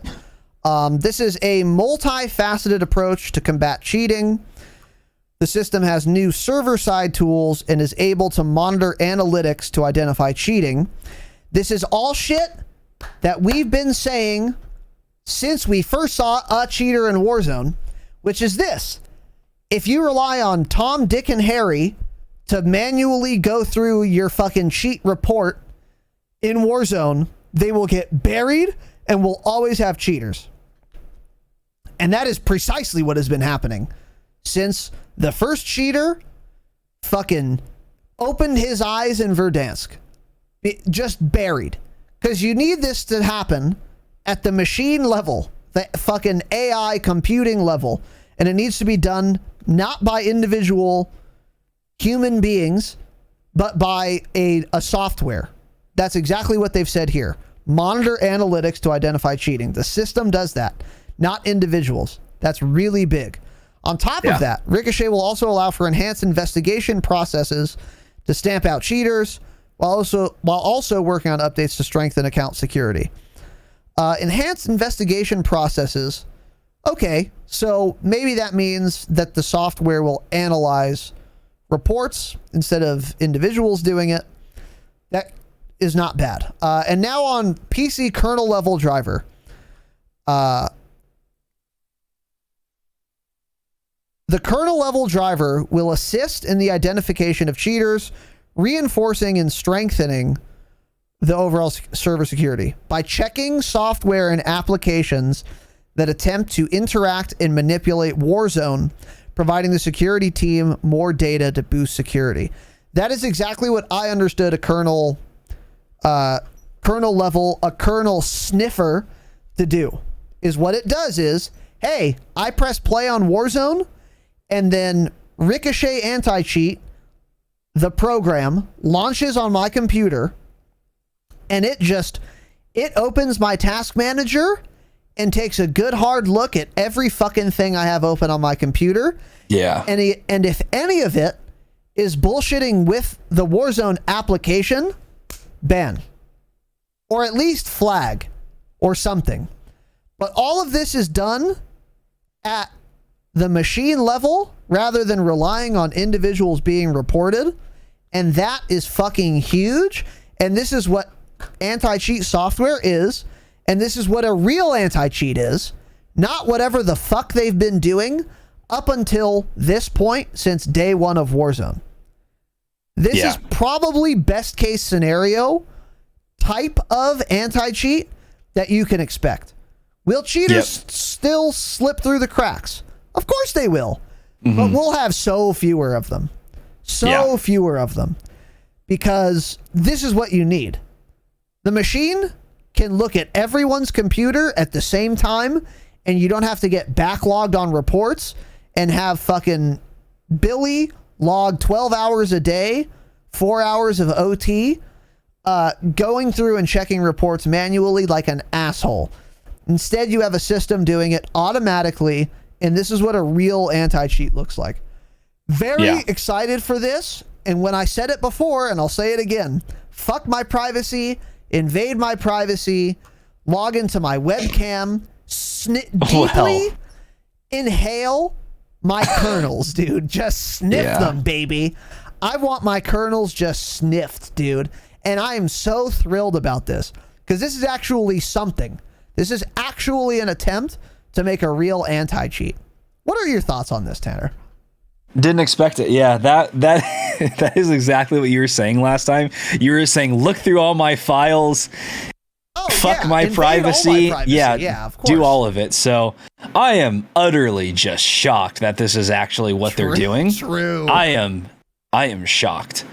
This is a multifaceted approach to combat cheating. The system has new server-side tools and is able to monitor analytics to identify cheating. This is all shit that we've been saying since we first saw a cheater in Warzone, which is this. If you rely on Tom, Dick, and Harry to manually go through your fucking cheat report in Warzone, they will get buried and will always have cheaters. And that is precisely what has been happening since the first cheater fucking opened his eyes in Verdansk. Just buried. Because you need this to happen at the machine level, the fucking AI computing level. And it needs to be done not by individual human beings, but by a software. That's exactly what they've said here. Monitor analytics to identify cheating. The system does that, not individuals. That's really big. On top of that, Ricochet will also allow for enhanced investigation processes to stamp out cheaters, while also working on updates to strengthen account security. Enhanced investigation processes. Okay, so maybe that means that the software will analyze reports instead of individuals doing it. That is not bad. And now on PC kernel level driver. The kernel level driver will assist in the identification of cheaters, reinforcing and strengthening the overall server security by checking software and applications that attempt to interact and manipulate Warzone, providing the security team more data to boost security. That is exactly what I understood a kernel sniffer to do. Is what it does is, hey, I press play on Warzone, and then Ricochet Anti-Cheat, the program, launches on my computer, and it opens my task manager and takes a good hard look at every fucking thing I have open on my computer. Yeah. And if any of it is bullshitting with the Warzone application, ban. Or at least flag or something. But all of this is done at the machine level rather than relying on individuals being reported. And that is fucking huge. And this is what anti-cheat software is. And this is what a real anti-cheat is. Not whatever the fuck they've been doing up until this point since day one of Warzone. This is probably best case scenario type of anti-cheat that you can expect. Will cheaters still slip through the cracks? Of course they will. Mm-hmm. But we'll have so fewer of them. Fewer of them. Because this is what you need. The machine can look at everyone's computer at the same time, and you don't have to get backlogged on reports and have fucking Billy log 12 hours a day, 4 hours of OT, going through and checking reports manually like an asshole. Instead, you have a system doing it automatically, and this is what a real anti-cheat looks like. Very excited for this, and when I said it before, and I'll say it again, fuck my privacy, invade my privacy, log into my webcam, deeply inhale my kernels, dude. Just sniff them, baby. I want my kernels just sniffed, dude. And I am so thrilled about this because this is actually something. This is actually an attempt to make a real anti-cheat. What are your thoughts on this, Tanner? Didn't expect it. Yeah, that that is exactly what you were saying last time. You were saying, look through all my files, fuck my privacy. Yeah, of course. Do all of it. So I am utterly just shocked that this is actually what they're doing. True. I am shocked.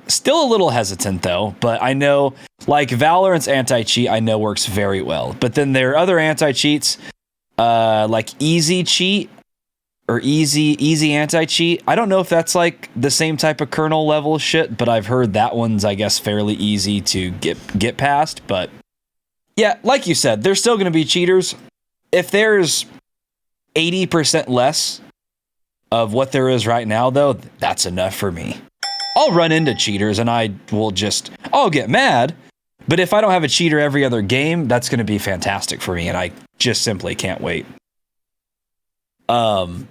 Still a little hesitant though, but I know like Valorant's anti-cheat I know works very well. But then there are other anti-cheats like easy cheat or easy anti-cheat. I don't know if that's like the same type of kernel level shit, but I've heard that one's I guess fairly easy to get past. But yeah, like you said, there's still going to be cheaters. If there's 80% less of what there is right now though, that's enough for me. I'll run into cheaters and I'll get mad. But if I don't have a cheater every other game, that's going to be fantastic for me. And I just simply can't wait. But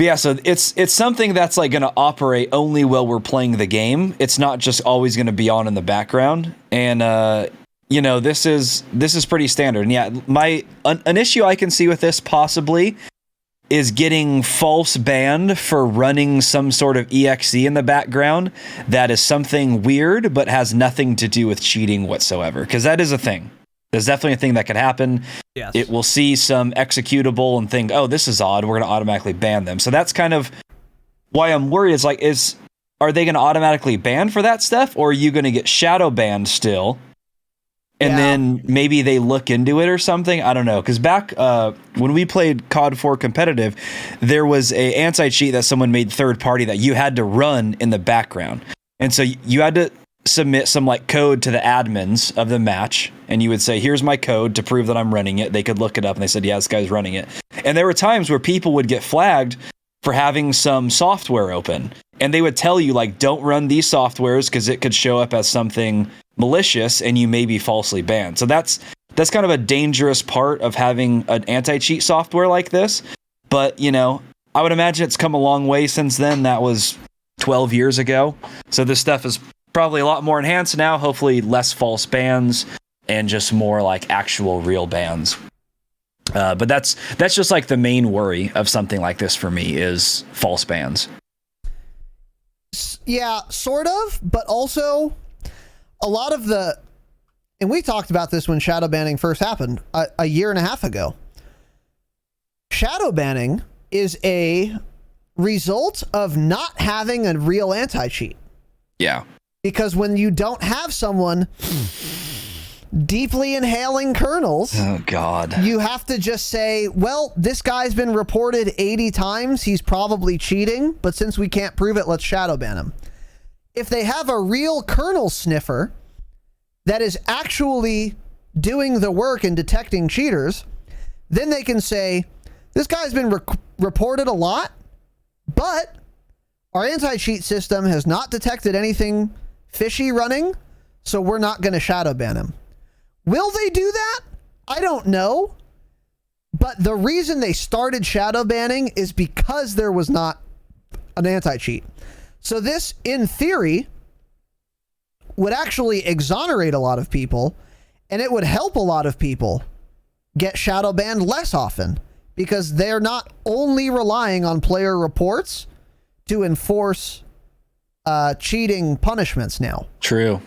yeah, so it's something that's like going to operate only while we're playing the game. It's not just always going to be on in the background. And, this is pretty standard. And yeah, an issue I can see with this possibly is getting false banned for running some sort of EXE in the background that is something weird but has nothing to do with cheating whatsoever. Because that is a thing. There's definitely a thing that could happen. Yes. It will see some executable and think, oh, this is odd. We're going to automatically ban them. So that's kind of why I'm worried. Are they going to automatically ban for that stuff? Or are you going to get shadow banned still? and Yeah. then maybe they look into it or something. I don't know. Because back when we played COD 4 competitive, there was a anti-cheat that someone made third party that you had to run in the background. And so you had to submit some like code to the admins of the match, and you would say, here's my code to prove that I'm running it. They could look it up, and they said, yeah, this guy's running it. And there were times where people would get flagged for having some software open, and they would tell you, like, don't run these softwares because it could show up as something malicious and you may be falsely banned. So that's kind of a dangerous part of having an anti-cheat software like this. But, you know, I would imagine it's come a long way since then. That was 12 years ago. So this stuff is probably a lot more enhanced now, hopefully less false bans and just more like actual real bans. But that's just like the main worry of something like this for me is false bans. Yeah, sort of, but also a lot of and we talked about this when shadow banning first happened a year and a half ago. Shadow banning is a result of not having a real anti-cheat. Yeah. Because when you don't have someone deeply inhaling kernels, oh God, you have to just say, well, this guy's been reported 80 times. He's probably cheating, but since we can't prove it, let's shadow ban him. If they have a real kernel sniffer that is actually doing the work and detecting cheaters, then they can say, this guy's been reported a lot, but our anti-cheat system has not detected anything fishy running, so we're not going to shadow ban him. Will they do that? I don't know. But the reason they started shadow banning is because there was not an anti-cheat. So this, in theory, would actually exonerate a lot of people, and it would help a lot of people get shadow banned less often, because they're not only relying on player reports to enforce cheating punishments now. True.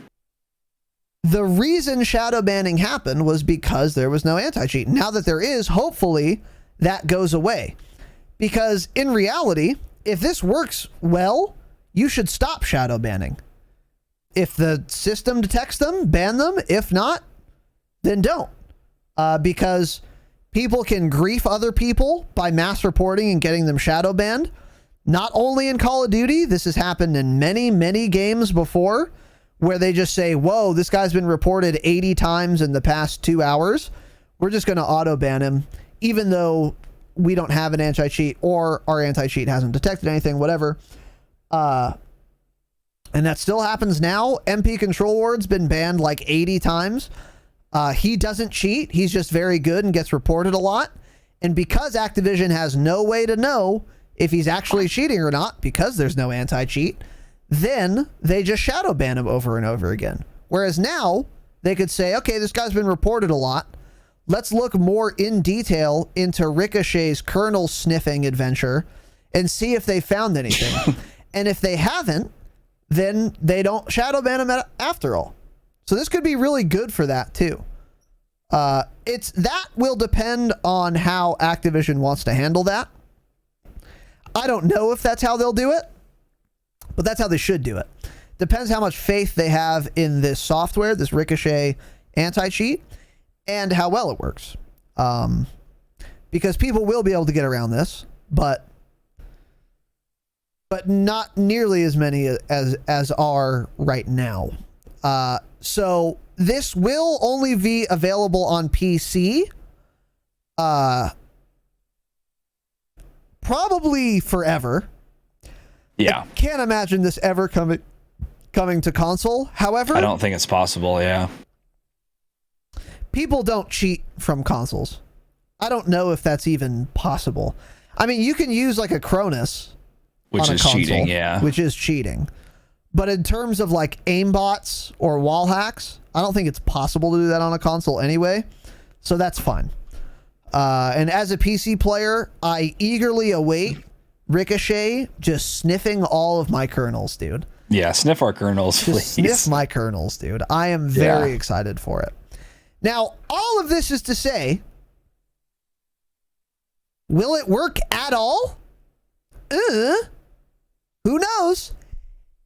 The reason shadow banning happened was because there was no anti-cheat. Now that there is, hopefully that goes away. Because in reality, if this works well, you should stop shadow banning. If the system detects them, ban them. If not, then don't. Because people can grief other people by mass reporting and getting them shadow banned. Not only in Call of Duty, this has happened in many, many games before, where they just say, whoa, this guy's been reported 80 times in the past 2 hours. We're just going to auto ban him, even though we don't have an anti-cheat or our anti-cheat hasn't detected anything, whatever. And that still happens now. MP Control Ward's been banned like 80 times. He doesn't cheat. He's just very good and gets reported a lot. And because Activision has no way to know if he's actually cheating or not, because there's no anti-cheat, then they just shadow ban him over and over again. Whereas now they could say, okay, this guy's been reported a lot. Let's look more in detail into Ricochet's kernel sniffing adventure and see if they found anything. And if they haven't, then they don't shadow ban him after all. So this could be really good for that too. That will depend on how Activision wants to handle that. I don't know if that's how they'll do it, but that's how they should do it. Depends how much faith they have in this software, this Ricochet anti-cheat, and how well it works. Because people will be able to get around this, but not nearly as many as are right now. So this will only be available on PC. Probably forever. Yeah. I can't imagine this ever coming to console. However, I don't think it's possible. Yeah. People don't cheat from consoles. I don't know if that's even possible. I mean, you can use like a Cronus, which on a is console, cheating. Yeah. which is cheating. But in terms of like aimbots or wall hacks, I don't think it's possible to do that on a console anyway. So that's fine. And as a PC player, I eagerly await Ricochet just sniffing all of my kernels, dude. Yeah, sniff our kernels, Just please. sniff my kernels, dude. I am very excited for it. Now, all of this is to say, will it work at all? Who knows?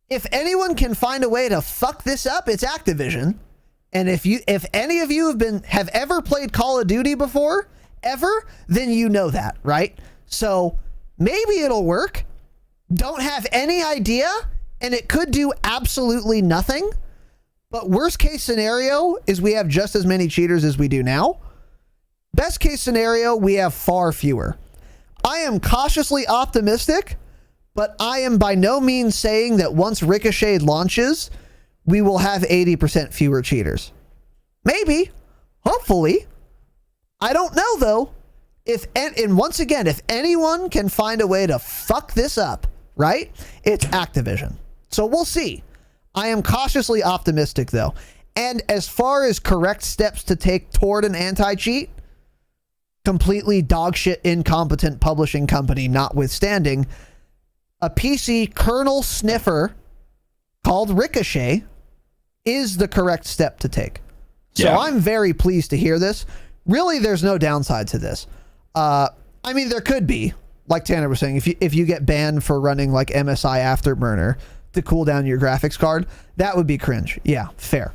If anyone can find a way to fuck this up, it's Activision. And if any of you have ever played Call of Duty before, ever, then you know that, right? So maybe it'll work. Don't have any idea, and it could do absolutely nothing. But worst case scenario is we have just as many cheaters as we do now. Best case scenario, we have far fewer. I am cautiously optimistic, but I am by no means saying that once Ricochet launches, we will have 80% fewer cheaters. Maybe, hopefully. I don't know though. And once again, if anyone can find a way to fuck this up, right? It's Activision. So we'll see. I am cautiously optimistic though. And as far as correct steps to take toward an anti-cheat, completely dogshit incompetent publishing company notwithstanding, a PC kernel sniffer called Ricochet is the correct step to take. So Yeah. I'm very pleased to hear this. Really, there's no downside to this. I mean, there could be, like Tanner was saying, if you get banned for running like MSI Afterburner to cool down your graphics card, that would be cringe. Yeah, fair.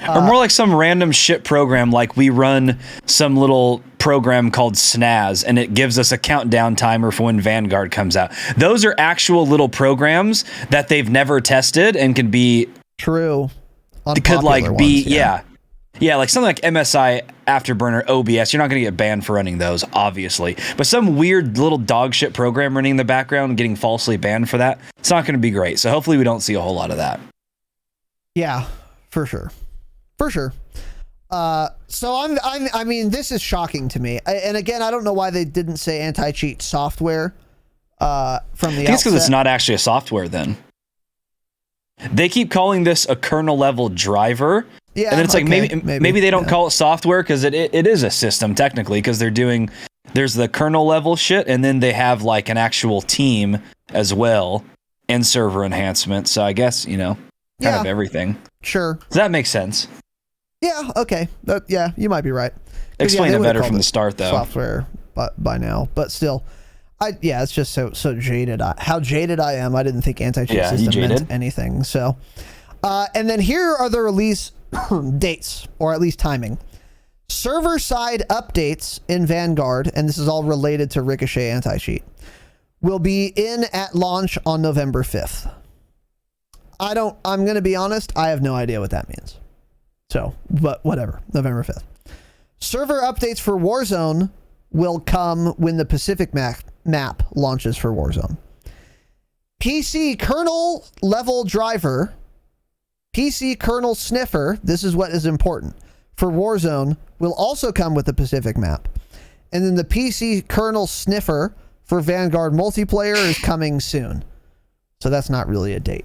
Or more like some random shit program, like we run some little program called Snaz, and it gives us a countdown timer for when Vanguard comes out. Those are actual little programs that they've never tested and can be True. could like Unpopular be ones, yeah, like something like MSI Afterburner OBS. You're not going to get banned for running those, obviously, but some weird little dog shit program running in the background and getting falsely banned for that, it's not going to be great. So hopefully we don't see a whole lot of that. Yeah, for sure. For sure. So I mean, this is shocking to me. And again, I don't know why they didn't say anti-cheat software from the I think it's because it's outset. not actually a software then. They keep calling this a kernel level driver. Yeah, And then it's like okay, maybe they don't call it software because it is a system technically, because there's the kernel level shit, and then they have like an actual team as well and server enhancement. So I guess, kind of everything. Sure. Does that make sense? Yeah, okay. Yeah, you might be right. 'Cause, Explain they it would've better called from it the start though. software by now, but still. It's just so jaded. How jaded I am. I didn't think anti-cheat Yeah, you system meant jaded. anything. So, and then here are the release dates, or at least timing. Server-side updates in Vanguard, and this is all related to Ricochet anti-cheat, will be in at launch on November 5th. I'm going to be honest, I have no idea what that means. So, but whatever, November 5th. Server updates for Warzone will come when the Pacific map launches for Warzone. PC kernel level driver, PC kernel sniffer, this is what is important, for Warzone will also come with the Pacific map. And then the PC kernel sniffer for Vanguard multiplayer is coming soon. So that's not really a date.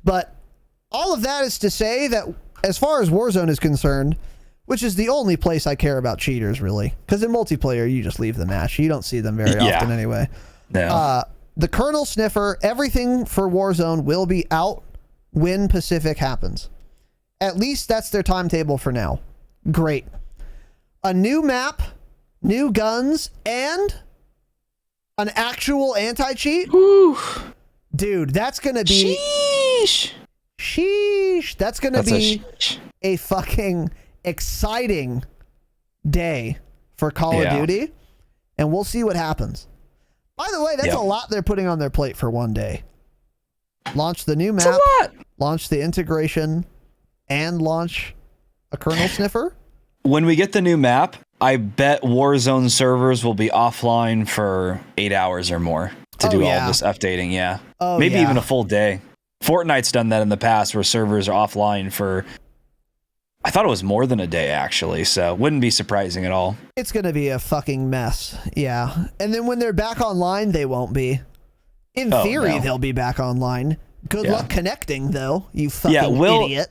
But all of that is to say that as far as Warzone is concerned, which is the only place I care about cheaters really, because in multiplayer you just leave the match. You don't see them very often anyway. No. The kernel sniffer, everything for Warzone will be out when Pacific happens. At least that's their timetable for now. Great. A new map, new guns, and an actual anti-cheat? Dude, that's going to be... Sheesh. That's going to be a fucking exciting day for Call of Duty. And we'll see what happens. By the way, that's a lot they're putting on their plate for one day. Launch the new map, launch the integration, and launch a kernel sniffer. When we get the new map, I bet Warzone servers will be offline for 8 hours or more to do all this updating. Yeah. Maybe even a full day. Fortnite's done that in the past where servers are offline for, I thought it was more than a day actually. So wouldn't be surprising at all. It's going to be a fucking mess. Yeah. And then when they're back online, they won't be. In theory, they'll be back online. Good luck connecting, though, you fucking idiot.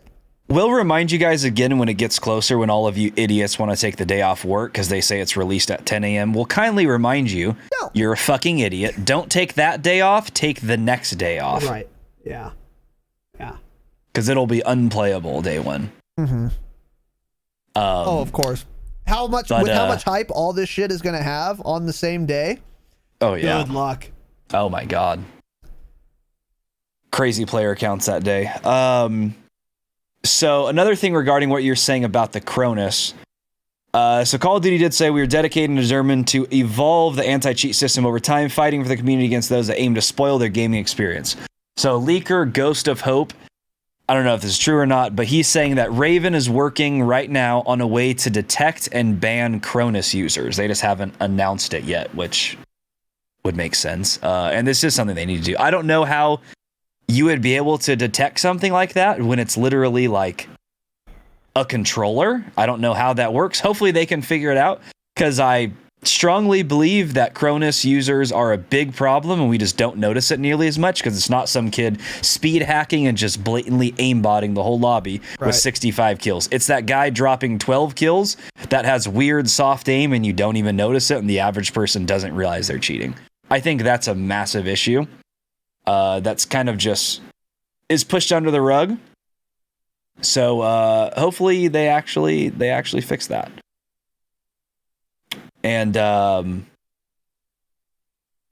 We'll remind you guys again when it gets closer, when all of you idiots want to take the day off work because they say it's released at 10 a.m. We'll kindly remind you, you're a fucking idiot. Don't take that day off. Take the next day off. Right. Yeah. Yeah. Because it'll be unplayable day one. Mm-hmm. Of course. How much hype all this shit is going to have on the same day? Oh, yeah. Good luck. Oh, my God. Crazy player counts that day. So another thing regarding what you're saying about the Cronus. So Call of Duty did say we are dedicated and determined to evolve the anti-cheat system over time, fighting for the community against those that aim to spoil their gaming experience. So leaker Ghost of Hope, I don't know if this is true or not, but he's saying that Raven is working right now on a way to detect and ban Cronus users. They just haven't announced it yet, which would make sense. And this is something they need to do. I don't know how you would be able to detect something like that when it's literally like a controller. I don't know how that works. Hopefully they can figure it out, because I strongly believe that Cronus users are a big problem and we just don't notice it nearly as much because it's not some kid speed hacking and just blatantly aimbotting the whole lobby with 65 kills. It's that guy dropping 12 kills that has weird soft aim and you don't even notice it, and the average person doesn't realize they're cheating. I think that's a massive issue. That's kind of just is pushed under the rug. So hopefully they actually fix that. And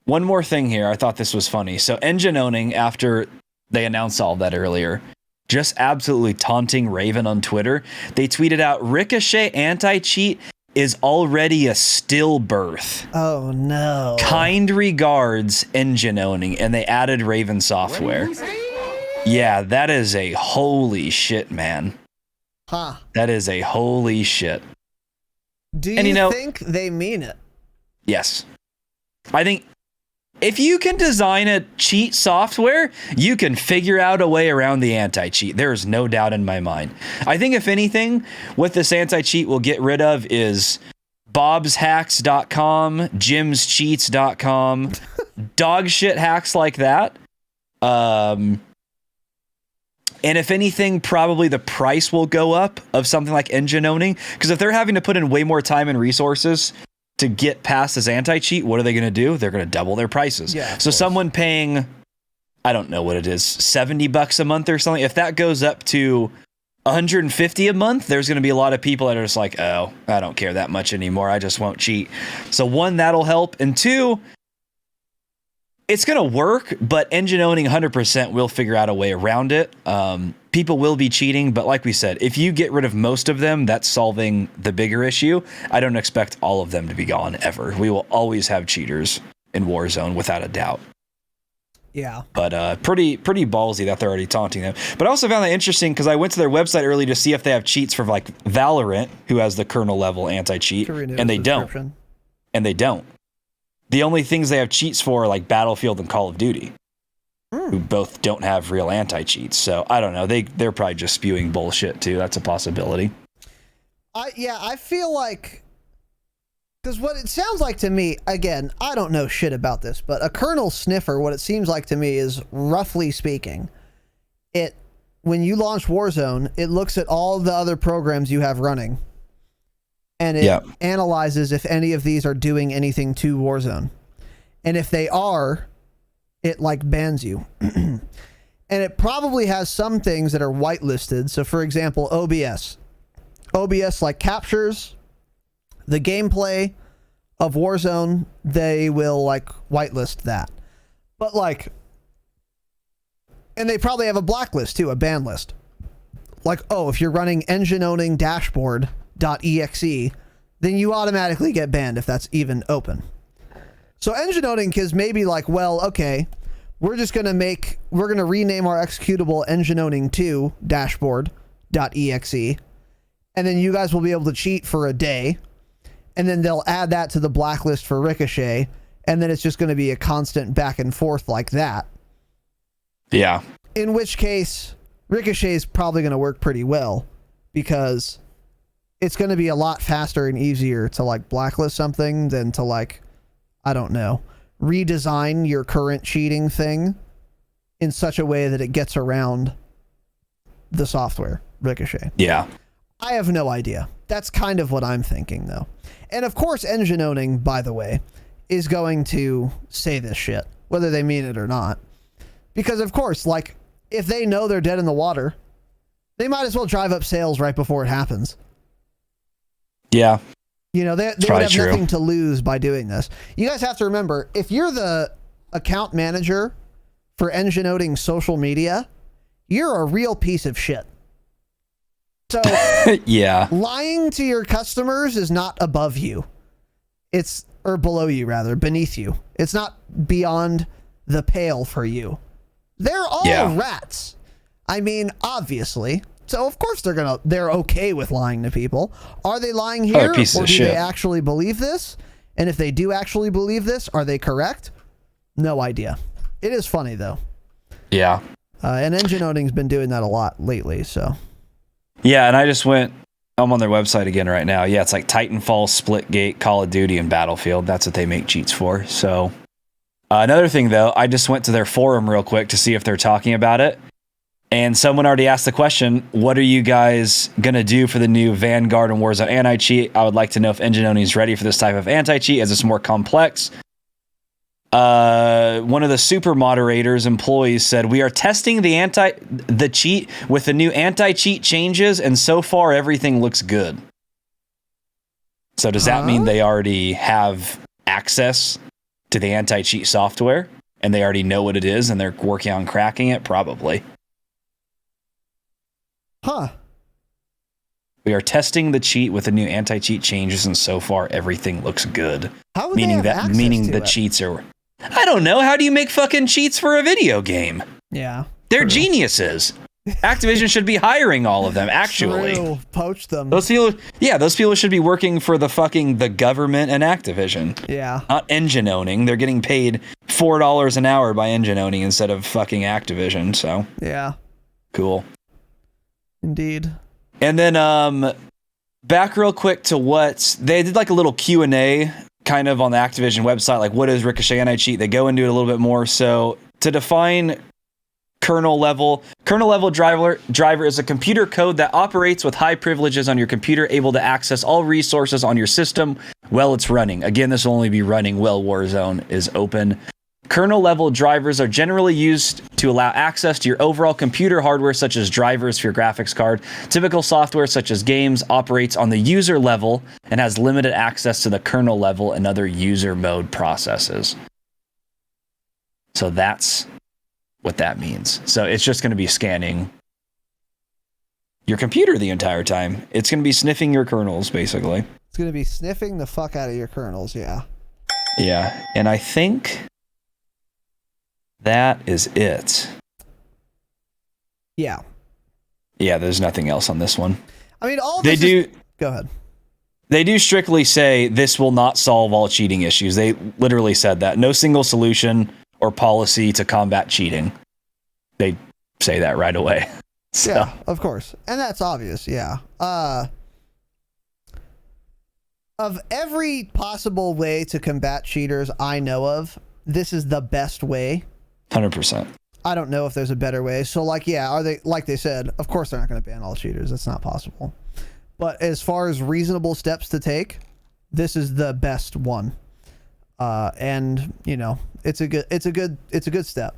one more thing here, I thought this was funny. So engine owning, after they announced all that earlier, just absolutely taunting Raven on Twitter. They tweeted out, Ricochet anti-cheat is already a stillbirth. Oh no. Kind regards, engine owning. And they added Raven software. Yeah, that is a holy shit, man. Huh. That is a holy shit. Do And, you you know, think they mean it? Yes. I think if you can design a cheat software, you can figure out a way around the anti-cheat. There is no doubt in my mind. I think if anything, what this anti-cheat will get rid of is bobshacks.com, jimscheats.com, dog shit hacks like that. And if anything, probably the price will go up of something like engine owning. Because if they're having to put in way more time and resources to get past this anti-cheat, what are they going to do? They're going to double their prices. Yeah, so someone paying, I don't know what it is, $70 a month or something. If that goes up to $150 a month, there's going to be a lot of people that are just like, oh, I don't care that much anymore. I just won't cheat. So one, that'll help. And two, it's going to work, but engine owning 100% will figure out a way around it. People will be cheating, but like we said, if you get rid of most of them, that's solving the bigger issue. I don't expect all of them to be gone ever. We will always have cheaters in Warzone without a doubt. Yeah. But pretty ballsy that they're already taunting them. But I also found that interesting because I went to their website early to see if they have cheats for like Valorant, who has the kernel level anti-cheat, and they don't. And they don't. The only things they have cheats for are like Battlefield and Call of Duty, who both don't have real anti-cheats. So I don't know. They're probably just spewing bullshit too. That's a possibility. I feel like, because what it sounds like to me, again, I don't know shit about this, but a kernel sniffer, what it seems like to me is, roughly speaking, when you launch Warzone, it looks at all the other programs you have running. And it analyzes if any of these are doing anything to Warzone. And if they are, it like bans you. And it probably has some things that are whitelisted. So for example, OBS. OBS like captures the gameplay of Warzone. They will like whitelist that. But like, and they probably have a blacklist too, a ban list. Like, oh, if you're running engine owning dashboard .exe, then you automatically get banned if that's even open. So engine owning is maybe like, well, okay, we're going to rename our executable engine owning to dashboard.exe, and then you guys will be able to cheat for a day, and then they'll add that to the blacklist for Ricochet, and then it's just going to be a constant back and forth like that. Yeah. In which case, Ricochet is probably going to work pretty well, because it's going to be a lot faster and easier to like blacklist something than to like, I don't know, redesign your current cheating thing in such a way that it gets around the software, Ricochet. Yeah. I have no idea. That's kind of what I'm thinking though. And of course, engine owning, by the way, is going to say this shit, whether they mean it or not. Because of course, like, if they know they're dead in the water, they might as well drive up sales right before it happens. Yeah. You know, they would have nothing to lose by doing this. You guys have to remember, if you're the account manager for engine owning social media, you're a real piece of shit. So Yeah. lying to your customers is not above you. Or below you, rather, beneath you. It's not beyond the pale for you. They're all rats. I mean, obviously. So of course they're okay with lying to people. Are they lying here, or do they actually believe this? And if they do actually believe this, are they correct? No idea. It is funny though. Yeah. And engine owning's been doing that a lot lately. So. Yeah, and I'm on their website again right now. Yeah, it's like Titanfall, Splitgate, Call of Duty, and Battlefield. That's what they make cheats for. So another thing though, I just went to their forum real quick to see if they're talking about it. And someone already asked the question, what are you guys going to do for the new Vanguard and Warzone anti-cheat? I would like to know if engine owning is ready for this type of anti-cheat as it's more complex. One of the super moderators employees said, we are testing the cheat with the new anti-cheat changes, and so far everything looks good. So does that mean they already have access to the anti-cheat software and they already know what it is and they're working on cracking it? Probably. Huh. We are testing the cheat with the new anti-cheat changes, and so far everything looks good. How would meaning they have access to the cheats are... I don't know. How do you make fucking cheats for a video game? Yeah. They're geniuses. Activision should be hiring all of them, actually. True. Poach them. Those people should be working for the government and Activision. Yeah. Not engine owning. They're getting paid $4 an hour by engine owning instead of fucking Activision, so. Yeah. Cool. Indeed. And then back real quick to what they did, like a little Q&A kind of on the Activision website, like what is Ricochet anti-cheat? They go into it a little bit more. So to define kernel level driver is a computer code that operates with high privileges on your computer, able to access all resources on your system while it's running. Again, this will only be running while Warzone is open. Kernel level drivers are generally used to allow access to your overall computer hardware, such as drivers for your graphics card. Typical software, such as games, operates on the user level and has limited access to the kernel level and other user mode processes. So that's what that means. So it's just going to be scanning your computer the entire time. It's going to be sniffing your kernels, basically. It's going to be sniffing the fuck out of your kernels, yeah. Yeah, and I think that is it. Yeah. Yeah, there's nothing else on this one. I mean, go ahead. They do strictly say this will not solve all cheating issues. They literally said that. No single solution or policy to combat cheating. They say that right away. So. Yeah, of course. And that's obvious, yeah. Of every possible way to combat cheaters I know of, this is the best way. 100%. I don't know if there's a better way. So, are they, like they said, of course they're not going to ban all cheaters. That's not possible. But as far as reasonable steps to take, this is the best one. And, it's a good step.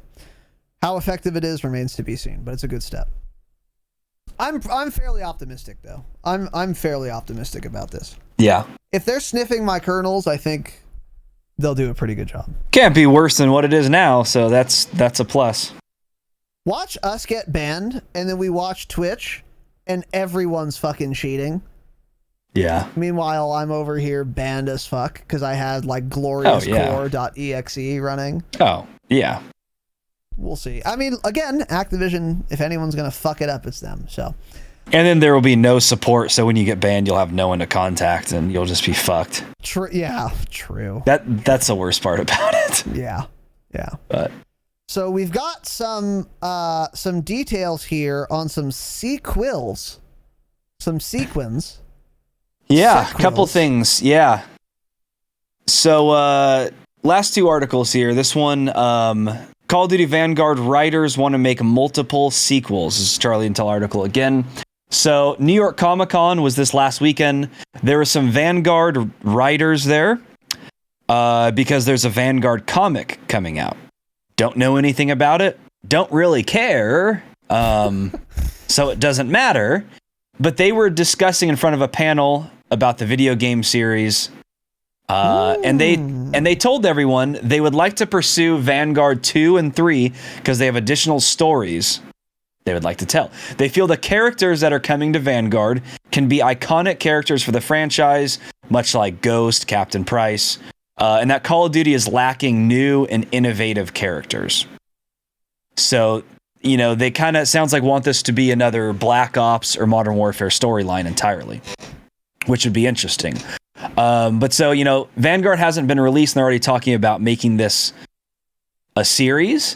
How effective it is remains to be seen, but it's a good step. I'm fairly optimistic though. I'm fairly optimistic about this. Yeah. If they're sniffing my kernels, I think they'll do a pretty good job. Can't be worse than what it is now, so that's a plus. Watch us get banned, and then we watch Twitch, and everyone's fucking cheating. Yeah. Meanwhile, I'm over here banned as fuck because I had gloriouscore.exe running. Oh, yeah. We'll see. I mean, again, Activision, if anyone's going to fuck it up, it's them. So. And then there will be no support, so when you get banned, you'll have no one to contact, and you'll just be fucked. Yeah, true. That's the worst part about it. Yeah. But so we've got some details here on some sequels. Some sequins. Yeah, a couple things. Yeah. So, last two articles here. This one, Call of Duty Vanguard writers want to make multiple sequels. This is Charlie Intel article again. So, New York Comic Con was this last weekend. There were some Vanguard writers there because there's a Vanguard comic coming out. Don't know anything about it. Don't really care. So it doesn't matter. But they were discussing in front of a panel about the video game series. And they told everyone they would like to pursue Vanguard 2 and 3 because they have additional stories they would like to tell. They feel the characters that are coming to Vanguard can be iconic characters for the franchise, much like Ghost, Captain Price, and that Call of Duty is lacking new and innovative characters. So, you know, they kind of sounds like want this to be another Black Ops or Modern Warfare storyline entirely, which would be interesting. But so, you know, Vanguard hasn't been released and they're already talking about making this a series.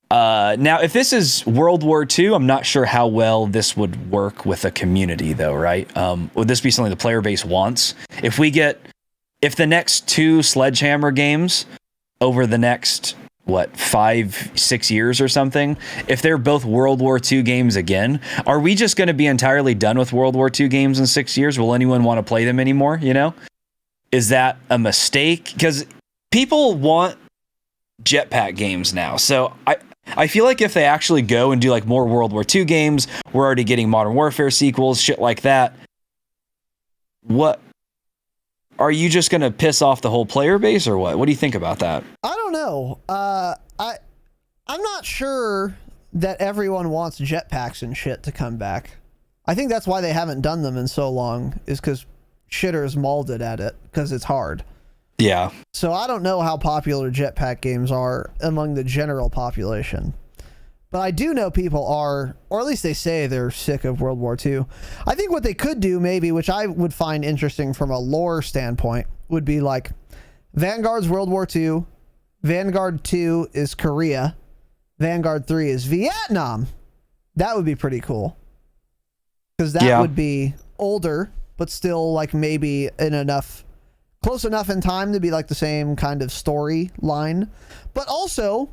Now, if this is World War II, I'm not sure how well this would work with a community, though, right? Would this be something the player base wants? If the next 2 Sledgehammer games over the next, 5-6 years or something, if they're both World War II games again, are we just going to be entirely done with World War II games in 6 years? Will anyone want to play them anymore, you know? Is that a mistake? Because people want jetpack games now. So I feel like if they actually go and do like more World War II games, we're already getting Modern Warfare sequels, shit like that. What? Are you just going to piss off the whole player base or what? What do you think about that? I don't know. I'm not sure that everyone wants jetpacks and shit to come back. I think that's why they haven't done them in so long, is because shitters molded at it because it's hard. Yeah. So I don't know how popular jetpack games are among the general population. But I do know people are, or at least they say they're sick of World War II. I think what they could do maybe, which I would find interesting from a lore standpoint, would be like Vanguard's World War II, Vanguard 2 is Korea, Vanguard 3 is Vietnam. That would be pretty cool. Because that would be older, but still like maybe close enough in time to be like the same kind of storyline. But also,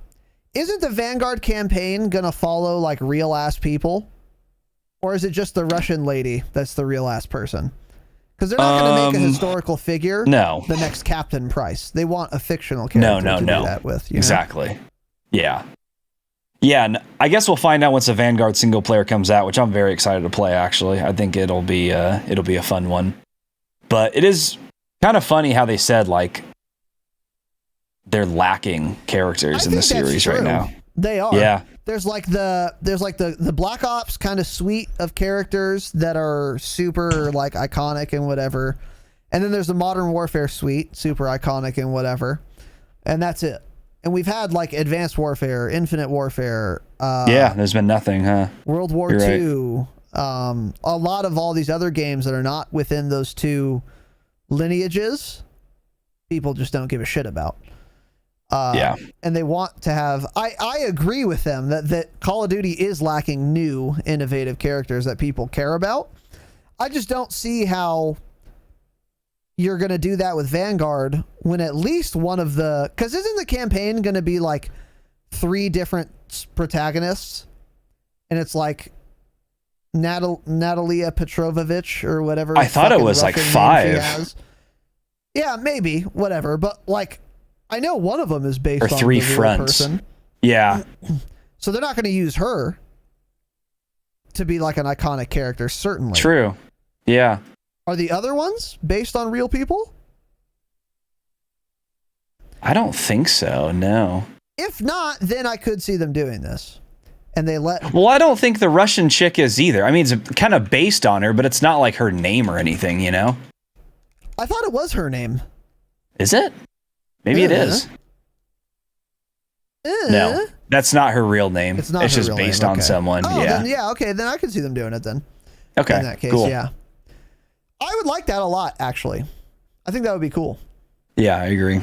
isn't the Vanguard campaign gonna follow like real ass people, or is it just the Russian lady that's the real ass person? Because they're not gonna make a historical figure. No, the next Captain Price. They want a fictional character to do that with. Exactly. Yeah. And I guess we'll find out once the Vanguard single player comes out, which I'm very excited to play. Actually, I think it'll be a fun one. But it is kind of funny how they said like they're lacking characters in the series right now. They are. Yeah. There's like the Black Ops kind of suite of characters that are super like iconic and whatever. And then there's the Modern Warfare suite, super iconic and whatever. And that's it. And we've had like Advanced Warfare, Infinite Warfare. There's been nothing, huh? World War II. Right. A lot of all these other games that are not within those 2 lineages, people just don't give a shit about. And they want to have. I agree with them that Call of Duty is lacking new, innovative characters that people care about. I just don't see how you're going to do that with Vanguard when at least one of the. Because isn't the campaign going to be like 3 different protagonists? And it's like Natalia Petrovich or whatever. I thought it was like 5. Yeah, maybe. Whatever. But like. I know one of them is based on 3 the real fronts. person. Yeah. So they're not going to use her to be like an iconic character, certainly. True. Yeah. Are the other ones based on real people? I don't think so, no. If not, then I could see them doing this. And they let... Well, I don't think the Russian chick is either. I mean, it's kind of based on her, but it's not like her name or anything, you know? I thought it was her name. Is it? Maybe it is. No, that's not her real name. It's not. It's just based on someone. Oh, yeah. Then, okay. Then I could see them doing it then. Okay. In that case, cool. yeah. I would like that a lot, actually. I think that would be cool. Yeah, I agree.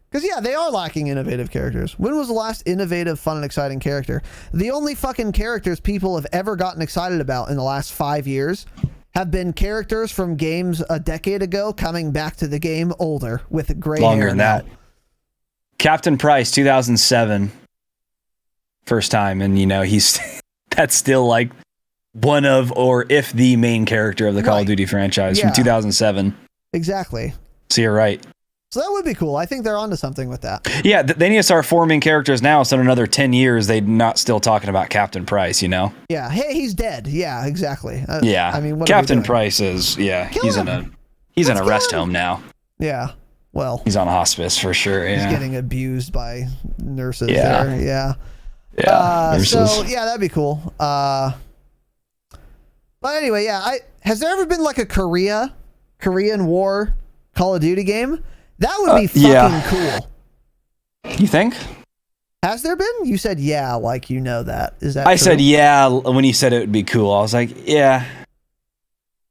Because, yeah, they are lacking innovative characters. When was the last innovative, fun, and exciting character? The only fucking characters people have ever gotten excited about in the last 5 years have been characters from games a decade ago coming back to the game older with gray hair. Longer than that. Captain Price, 2007. First time. And, you know, that's still like one of, or if the main character of the Call of Duty franchise from 2007. Exactly. So you're right. So that would be cool. I think they're onto something with that. Yeah, they need to start forming characters now, so in another 10 years, they're not still talking about Captain Price, you know? Yeah. Hey, he's dead. Yeah, exactly. Yeah. I mean, what Captain Price is, he's in a rest home now. Yeah. Well, he's on hospice for sure. Yeah. He's getting abused by nurses there. Yeah. Yeah. So yeah, that'd be cool. But anyway, yeah. Has there ever been like a Korean War Call of Duty game? That would be fucking cool. You think? Has there been? You said yeah, like you know that. Is that I true? said yeah when you said it would be cool. I was like, yeah.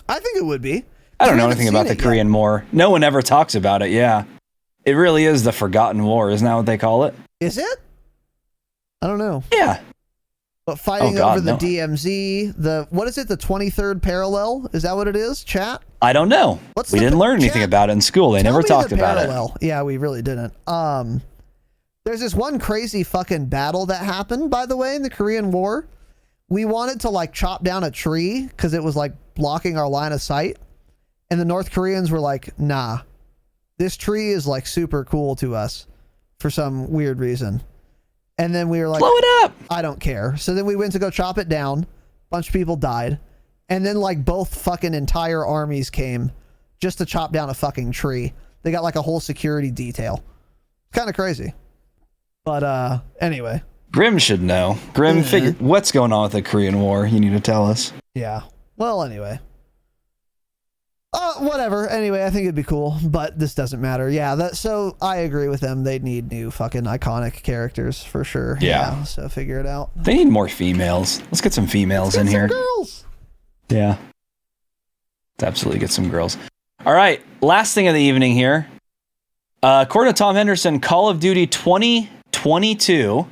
I think it would be. I don't We know haven't anything about the seen it Korean War. No one ever talks about it. Yeah. It really is the forgotten war. Isn't that what they call it? Is it? I don't know. Yeah. But fighting God, over the no. DMZ, what is it? The 23rd parallel? Is that what it is? Chat? I don't know. What's We the didn't learn anything chat? about it in school. They Tell never me talked the about it. parallel. Yeah, we really didn't. There's this one crazy fucking battle that happened, by the way, in the Korean War. We wanted to like chop down a tree because it was like blocking our line of sight. And the North Koreans were like, nah, this tree is like super cool to us for some weird reason. And then we were like, Blow it up. I don't care. So then we went to go chop it down. Bunch of people died. And then like both fucking entire armies came just to chop down a fucking tree. They got like a whole security detail. Kind of crazy. But anyway. Grim should know. Grim, figure what's going on with the Korean War. You need to tell us. Yeah. Well, anyway. Whatever. Anyway, I think it'd be cool, but this doesn't matter. Yeah, so I agree with them. They need new fucking iconic characters for sure. Yeah. So figure it out. They need more females. Let's get some females in here. Girls. Yeah. Let's absolutely get some girls. All right. Last thing of the evening here. According to Tom Henderson, Call of Duty 2022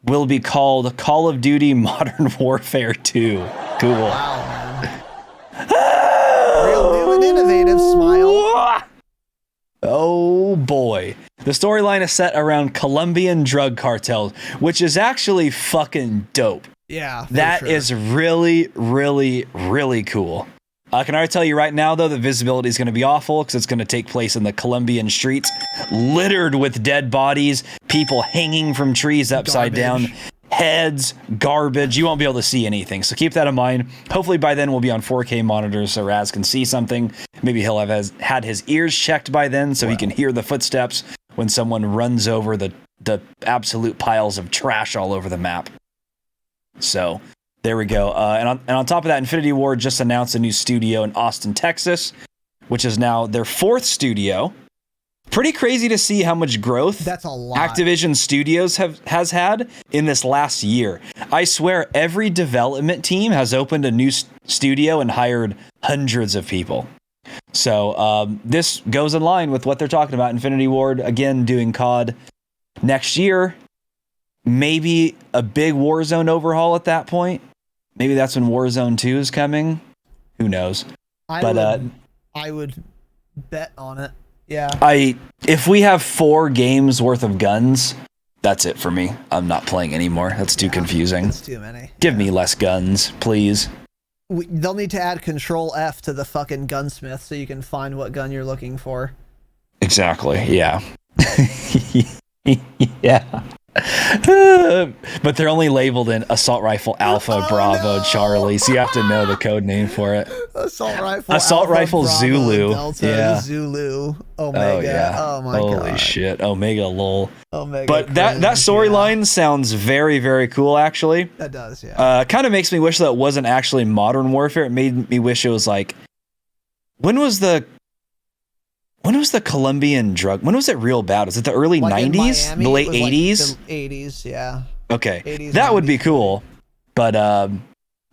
will be called Call of Duty Modern Warfare 2. Cool. Wow, man. Real new and innovative. Smile. Oh boy. The storyline is set around Colombian drug cartels, which is actually fucking dope. Yeah. That is really, really, really cool. I can already tell you right now, though, the visibility is going to be awful because it's going to take place in the Colombian streets, littered with dead bodies, people hanging from trees upside down, heads, garbage. You won't be able to see anything. So keep that in mind. Hopefully by then we'll be on 4K monitors so Raz can see something. Maybe he'll have had his ears checked by then so he can hear the footsteps when someone runs over the absolute piles of trash all over the map. So there we go. And on top of that, Infinity Ward just announced a new studio in Austin, Texas, which is now their 4th studio. Pretty crazy to see how much growth that's a lot. Activision Studios has had in this last year. I swear every development team has opened a new studio and hired hundreds of people. So this goes in line with what they're talking about. Infinity Ward, again, doing COD next year. Maybe a big Warzone overhaul at that point. Maybe that's when Warzone 2 is coming. Who knows? I would bet on it. Yeah. If we have 4 games worth of guns, that's it for me. I'm not playing anymore. That's too confusing. It's too many. Give me less guns, please. They'll need to add Control F to the fucking gunsmith so you can find what gun you're looking for. Exactly. Yeah. Yeah. But they're only labeled in Assault Rifle Alpha, Bravo, Charlie, so you have to know the code name for it. Assault Rifle Bravo, Zulu. Delta, yeah. Zulu. Omega. Yeah. Oh my god. Holy shit. Omega lol. Omega. But that storyline sounds very, very cool, actually. That does, yeah. Kind of makes me wish that it wasn't actually Modern Warfare. It made me wish it was like, when was the Colombian drug? When was it real bad? Was it the early 90s? The late 80s? Like the 80s, yeah. Okay. 80s, that 90s. would be cool. But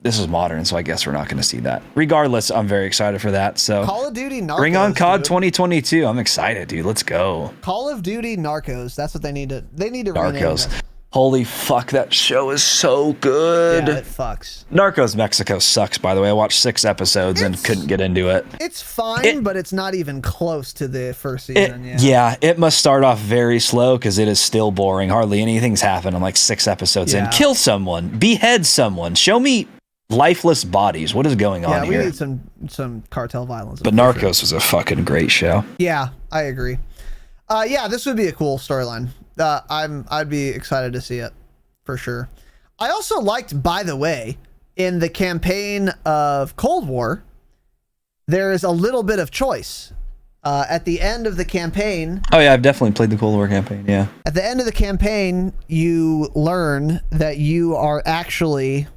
this is modern, so I guess we're not going to see that. Regardless, I'm very excited for that. So Call of Duty Narcos. bring on COD dude. 2022. I'm excited, dude. Let's go. Call of Duty Narcos. That's what they need to rename Narcos. it. Holy fuck, that show is so good. Yeah, it fucks. Narcos Mexico sucks, by the way. I watched 6 episodes and couldn't get into it. It's fine, but it's not even close to the first season. It must start off very slow because it is still boring. Hardly anything's happened in like 6 episodes in. Kill someone, behead someone, show me lifeless bodies. What is going on here? Yeah, we need some cartel violence. But Narcos was a fucking great show. Yeah, I agree. Yeah, this would be a cool storyline. I'd be excited to see it for sure. I also liked, by the way, in the campaign of Cold War, there is a little bit of choice At the end of the campaign, Oh yeah, I've definitely played the Cold War campaign. Yeah. at the end of the campaign, you learn that you are actually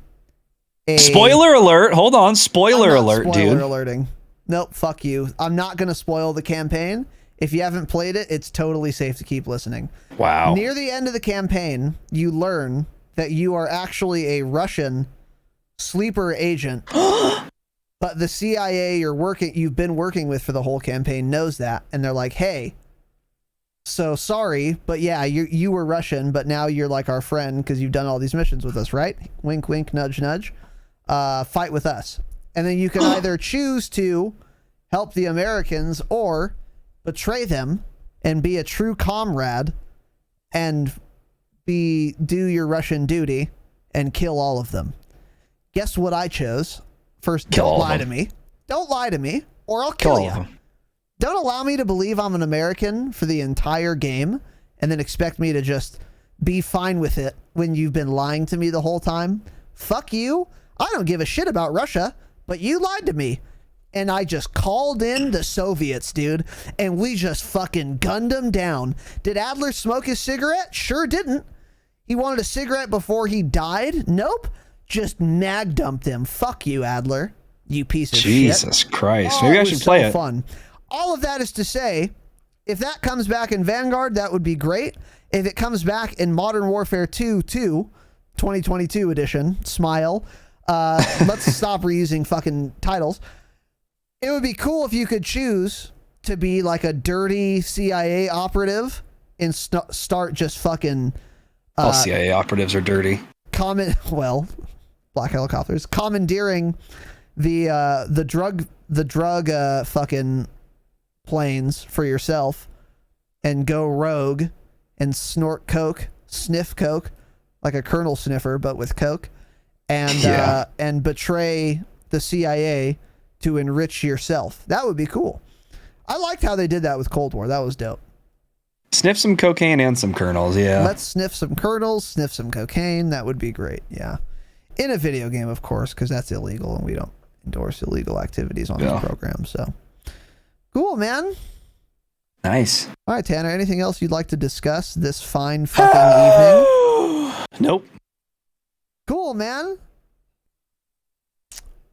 a Spoiler alert! Hold on, spoiler I'm not alert, spoiler dude. alerting. Nope, fuck you. I'm not gonna spoil the campaign. If you haven't played it, it's totally safe to keep listening. Wow. Near the end of the campaign, you learn that you are actually a Russian sleeper agent. But the CIA you've been working with for the whole campaign knows that, and they're like, "Hey, so sorry, but yeah, you were Russian, but now you're like our friend because you've done all these missions with us, right? Wink, wink, nudge, nudge. Fight with us." And then you can either choose to help the Americans or betray them and be a true comrade and do your Russian duty and kill all of them. Guess what I chose? First, don't lie to me. Don't lie to me, or I'll kill you. Don't allow me to believe I'm an American for the entire game and then expect me to just be fine with it when you've been lying to me the whole time. Fuck you. I don't give a shit about Russia, but you lied to me. And I just called in the Soviets, dude, and we just fucking gunned them down. Did Adler smoke his cigarette? Sure didn't. He wanted a cigarette before he died? Nope. Just mag dumped him. Fuck you, Adler. You piece of shit. Jesus Christ. Maybe I should play it. Fun. All of that is to say, if that comes back in Vanguard, that would be great. If it comes back in Modern Warfare 2, 2022 edition, smile. Let's stop reusing fucking titles. It would be cool if you could choose to be like a dirty CIA operative and start just fucking... All CIA operatives are dirty. Black helicopters. Commandeering the drug fucking planes for yourself and go rogue and snort coke, sniff coke, like a Colonel Sniffer, but with coke, and betray the CIA to enrich yourself. That would be cool. I liked how they did that with Cold War. That was dope. Sniff some cocaine and some kernels, yeah. Let's sniff some kernels, sniff some cocaine. That would be great, yeah. In a video game, of course, because that's illegal and we don't endorse illegal activities on this program. So cool, man. Nice. All right, Tanner, anything else you'd like to discuss this fine fucking evening? Nope. Cool, man.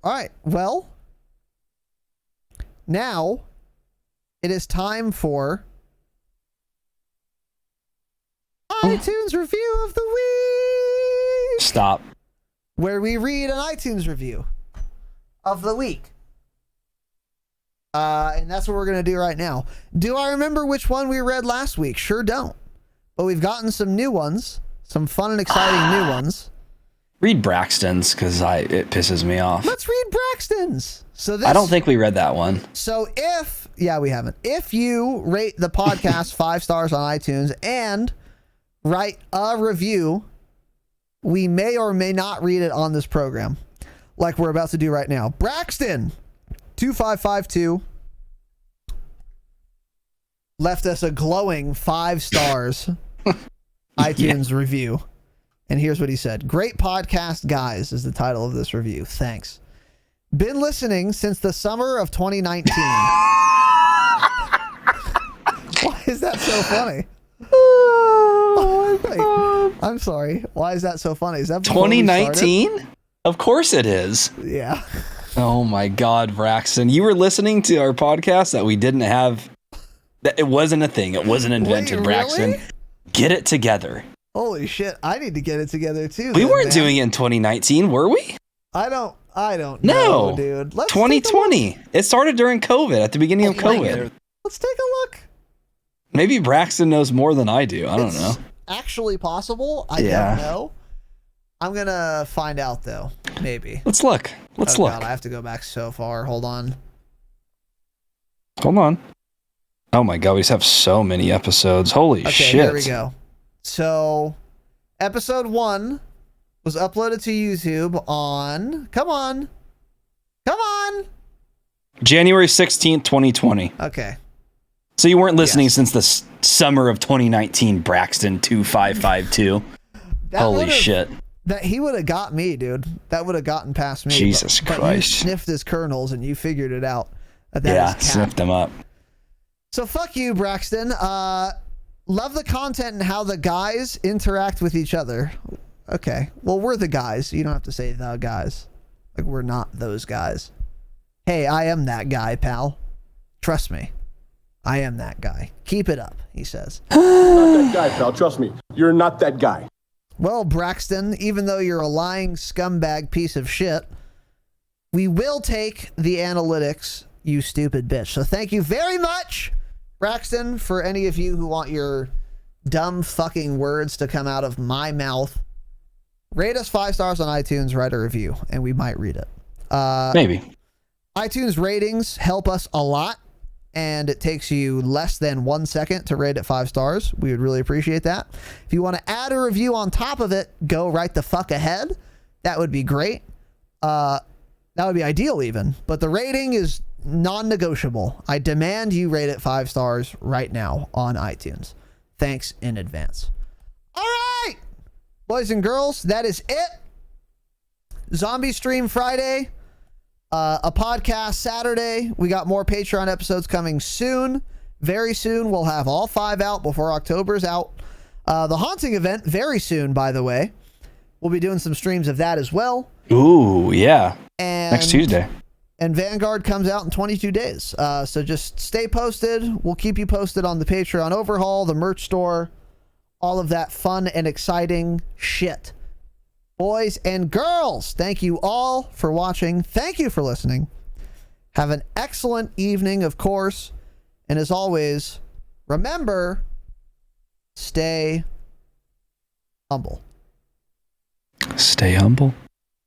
All right, well, now it is time for iTunes review of the week. Stop. Where we read an iTunes review of the week. And that's what we're going to do right now. Do I remember which one we read last week? Sure don't. But we've gotten some new ones. Some fun and exciting new ones. Read Braxton's, because it pisses me off. Let's read Braxton's. I don't think we read that one. So we haven't. If you rate the podcast 5 stars on iTunes and write a review, we may or may not read it on this program, like we're about to do right now. Braxton 2552 left us a glowing 5 stars iTunes review. And here's what he said. Great podcast, guys, is the title of this review. Thanks. Been listening since the summer of 2019. Why is that so funny? Wait, I'm sorry. Why is that so funny? Is that 2019? Of course it is. Yeah. Oh my God, Braxton. You were listening to our podcast that we didn't have. That it wasn't a thing. It wasn't invented, Wait, Braxton. really? Get it together. Holy shit. I need to get it together too. We weren't doing it in 2019, were we? I don't No, know, dude. Let's 2020. It started during COVID, at the beginning of COVID. Let's take a look. Maybe Braxton knows more than I do. I don't know. Actually possible. I don't know. I'm going to find out though. Maybe. Let's look. Let's look. God, I have to go back so far. Hold on. Hold on. Oh my God, we just have so many episodes. Holy shit. Here we go. So, episode 1 was uploaded to YouTube on... Come on. January 16th, 2020. Okay. So you weren't listening since the summer of 2019, Braxton 2552. Holy shit. He would have got me, dude. That would have gotten past me. Jesus but Christ. you sniffed his kernels and you figured it out. Sniffed them up. So fuck you, Braxton. Love the content and how the guys interact with each other. Okay. Well, we're the guys. You don't have to say the guys. Like, we're not those guys. Hey, I am that guy, pal. Trust me. I am that guy. Keep it up, he says. Not that guy, pal. Trust me. You're not that guy. Well, Braxton, even though you're a lying scumbag piece of shit, we will take the analytics, you stupid bitch. So thank you very much, Braxton, for any of you who want your dumb fucking words to come out of my mouth. Rate us 5 stars on iTunes, write a review, and we might read it. Maybe. iTunes ratings help us a lot, and it takes you less than 1 second to rate it 5 stars. We would really appreciate that. If you want to add a review on top of it, go right the fuck ahead. That would be great. That would be ideal even. But the rating is non-negotiable. I demand you rate it 5 stars right now on iTunes. Thanks in advance. All right, boys and girls, that is it. Zombie Stream Friday. A podcast Saturday. We got more Patreon episodes coming soon. Very soon. We'll have all 5 out before October's out. The Haunting event, very soon, by the way. We'll be doing some streams of that as well. Ooh, yeah. And Next Tuesday. And Vanguard comes out in 22 days. So just stay posted. We'll keep you posted on the Patreon overhaul, the merch store, all of that fun and exciting shit. Boys and girls, thank you all for watching. Thank you for listening. Have an excellent evening, of course. And as always, remember, stay humble. Stay humble.